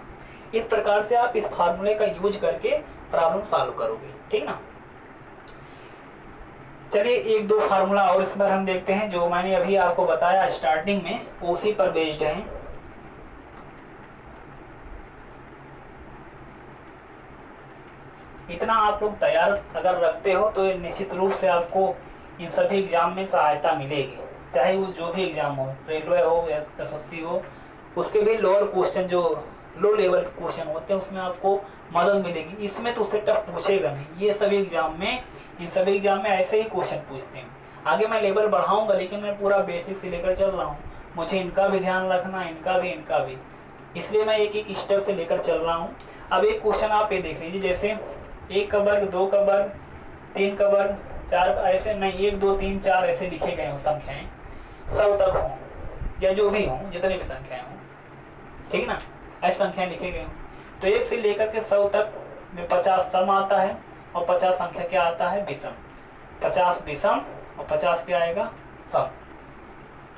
A: इस प्रकार से आप इस फार्मूले का यूज करके प्रॉब्लम सॉल्व करोगे, ठीक ना। चलिए एक दो फार्मूला और इस बार हम देखते हैं, जो मैंने अभी आपको बताया स्टार्टिंग में उसी पर बेस्ड है। इतना आप लोग तैयार अगर रखते हो तो निश्चित रूप से आपको इन सभी एग्जाम में सहायता मिलेगी, चाहे वो जो भी एग्जाम हो, रेलवे हो या एसएससी हो, उसके भी लोअर क्वेश्चन जो लो लेवल के क्वेश्चन होते हैं उसमें आपको मदद मिलेगी। इसमें तो उससे टफ पूछेगा नहीं, ये सभी एग्जाम में, इन सभी एग्जाम में ऐसे ही क्वेश्चन पूछते हैं। आगे मैं लेवल बढ़ाऊंगा, लेकिन मैं पूरा बेसिक से लेकर चल रहा हूँ, मुझे इनका भी ध्यान रखना, इनका भी, इसलिए मैं एक एक स्टेप से लेकर चल रहा हूँ। अब एक क्वेश्चन आप ये देख लीजिए, जैसे 1 का वर्ग, 2 का वर्ग, 3 का वर्ग, 4 का, ऐसे नहीं 1 2 3 4 ऐसे लिखे गए हों संख्याएं, 100 तक हों या जो भी हों, जितनी भी संख्याएं हों, ठीक ना, ऐसी संख्याएं लिखे गए हों। तो 1 से लेकर के 100 तक में 50 सम आता है और 50 संख्या क्या आता है, विषम। 50 विषम और 50 क्या आएगा, सम।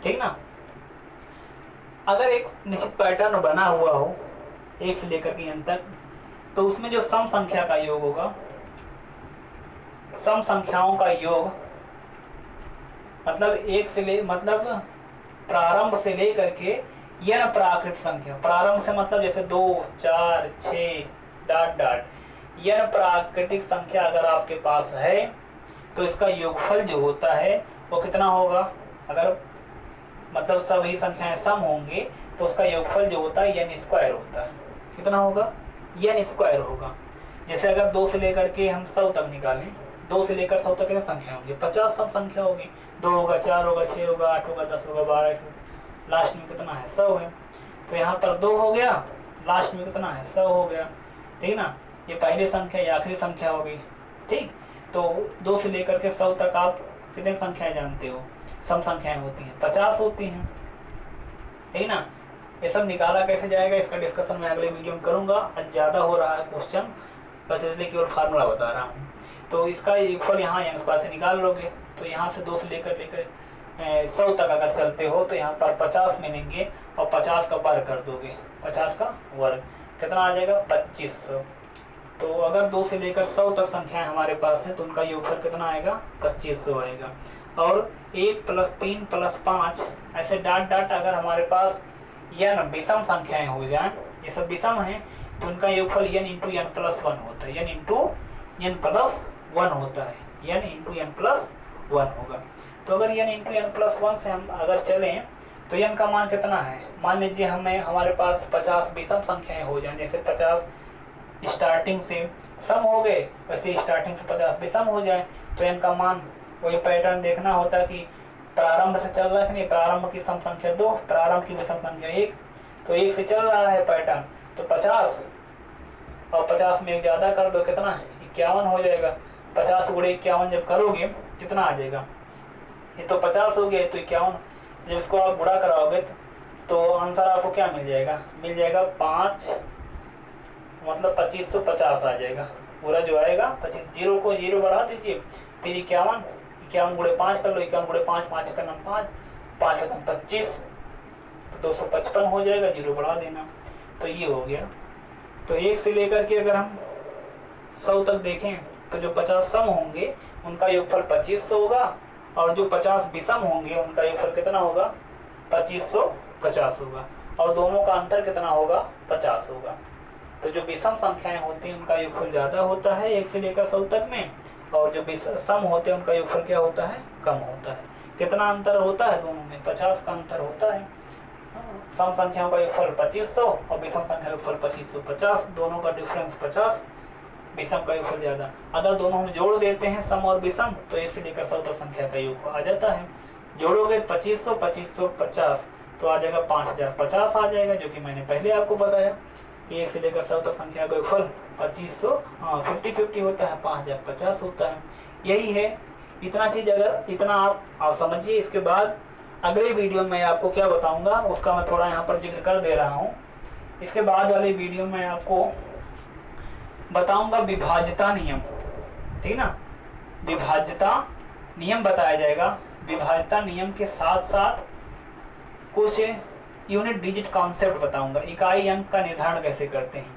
A: ठीक ना। अगर एक निश्चित पैटर्न बना हुआ हो 1 से लेकर के n तक, तो उसमें जो सम संख्या का योग होगा, सम संख्याओं का योग मतलब प्रारंभ से लेकर के n प्राकृत संख्या, प्रारंभ से मतलब जैसे 2 4 6 डॉट डॉट, n प्राकृतिक संख्या अगर आपके पास है तो इसका योगफल जो होता है वो कितना होगा। अगर मतलब सभी संख्याएं सम होंगे तो उसका योगफल जो होता है n स्क्वायर होता है। कितना होगा, n स्क्वायर होगा। जैसे अगर 2 से लेकर के हम 100 तक निकालें, 2 से लेकर 100 तक कितनी संख्या होंगी, 50 सम संख्या होगी। 2 होगा, 4 होगा, 6 होगा, 8 होगा, 10 होगा, 12, लास्ट में कितना है, 100 है। तो यहाँ पर 2 हो गया, लास्ट में कितना है, 100 हो गया। ठीक ना। ये पहली संख्या, ये आखिरी संख्या हो गई। ठीक। तो 2 से लेकर के 100 तक आप कितनी संख्याएं जानते हो, सम संख्याएं होती हैं, 50 होती हैं। ठीक ना। ये सब निकाला कैसे जाएगा इसका डिस्कशन मैं अगले वीडियो में करूंगा। आज ज़्यादा हो रहा है क्वेश्चन, बस इसलिए केवल फार्मूला बता रहा हूँ। तो इसका योगफल यहाँ n स्क्वायर से निकाल लोगे, तो यहाँ से 2 से लेकर 100 तक अगर चलते हो तो यहाँ पर 50 मिलेंगे और 50 का वर्ग कर दोगे, 50 का वर्ग कितना आ जाएगा, 2500। तो अगर 2 से लेकर 100 तक संख्याएं हमारे पास हैं तो उनका योगफल कितना आएगा, 2500 आएगा। और 1 + 3 + 5 ऐसे डॉट डॉट अगर हमारे पास n विषम संख्याएं हो जाएं, ये सब विषम हैं, तो उनका योगफल n × n + 1 होता है, n × n + 1 होता है, n × n + 1 होगा। तो अगर n × n + 1 से हम अगर चलें तो n का मान कितना है, मान लीजिए हमारे पास 50 विषम संख्याएं हो जाएं, जैसे 50 स्टार्टिंग से सम हो गए, वैसे स्टार्टिंग से 50 विषम हो जाए, तो n का मान वही पैटर्न देखना होता है कि प्रारंभ से चल रहा है कि नहीं, प्रारंभ की सम संख्या 2, प्रारंभ की विषम संख्या 1, तो 1 से चल रहा है पैटर्न, तो 50 और 50 में एक ज़्यादा कर दो, कितना 51 हो जाएगा। 50 × 51 जब करोगे कितना आ जाएगा, ये तो 50 हो गया, तो 51 जब इसको आप गुणा कराओगे तो आंसर आपको क्या मिल जाएगा 5 मतलब 2550 आ जाएगा पूरा जो आएगा। 25 जीरो को जीरो बढ़ा दीजिए, फिर 51 × 5 कर लो, 51 × 5 5 का नाम 5 5 5 25, तो 255 हो जाएगा, जीरो बढ़ा देना, तो ये हो गया। तो 1 से लेकर के अगर हम 100 तक देखें तो जो 50 सम होंगे उनका योगफल 2500 होगा, और जो 50 विषम होंगे उनका योगफल कितना होगा, 2550 होगा, और दोनों का अंतर कितना होगा, 50 होगा। तो जो विषम संख्याएं होती हैं उनका योगफल ज़्यादा होता है 1 से लेकर 100 तक में, और जो सम होते हैं उनका योगफल क्या होता है, कम होता है। कितना अंतर होता है दोनों में, 50 का अंतर होता है। सम संख्याओं का योगफल 2500 और विषम संख्या योगफल 2550, दोनों का डिफरेंस 50, विषम का योगफल ज़्यादा। अगर दोनों हम जोड़ देते हैं सम और विषम तो 1 से लेकर 100 तक संख्या का योग आ जाता है। जोड़ोगे 2500 2550 तो आ जाएगा 5050 आ जाएगा, जो कि मैंने पहले आपको बताया कि 1 से लेकर 100 तक संख्या का योगफल 2500 50-50 होता है, 5050 होता है। यही है, इतना चीज़ अगर इतना आप समझिए। इसके बाद अगले वीडियो में आपको क्या बताऊंगा उसका मैं थोड़ा यहाँ पर जिक्र कर दे रहा हूँ। इसके बाद वाले वीडियो में आपको बताऊंगा विभाज्यता नियम, ठीक ना, विभाज्यता नियम बताया जाएगा। विभाज्यता नियम के साथ साथ कुछ यूनिट डिजिट कॉन्सेप्ट बताऊंगा, इकाई अंक का निर्धारण कैसे करते हैं,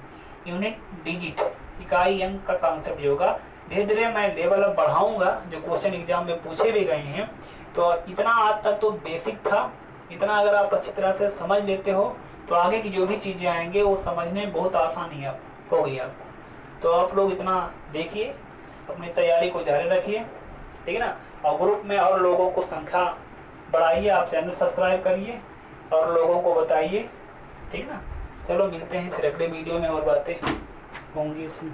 A: यूनिट डिजिट इकाई अंक का कॉन्सेप्ट जो होगा। धीरे धीरे मैं लेवल अप बढ़ाऊंगा, जो क्वेश्चन एग्जाम में पूछे भी गए हैं। तो इतना आज तक तो बेसिक था, इतना अगर आप अच्छी तरह से समझ लेते हो तो आगे की जो भी चीज़ें आएंगे वो समझने में बहुत आसानी होगी आपको। तो आप लोग इतना देखिए, अपनी तैयारी को जारी रखिए, ठीक है ना, और ग्रुप में और लोगों को संख्या बढ़ाइए, आप चैनल सब्सक्राइब करिए और लोगों को बताइए, ठीक ना। चलो मिलते हैं फिर अगले वीडियो में और बातें होंगी उसमें।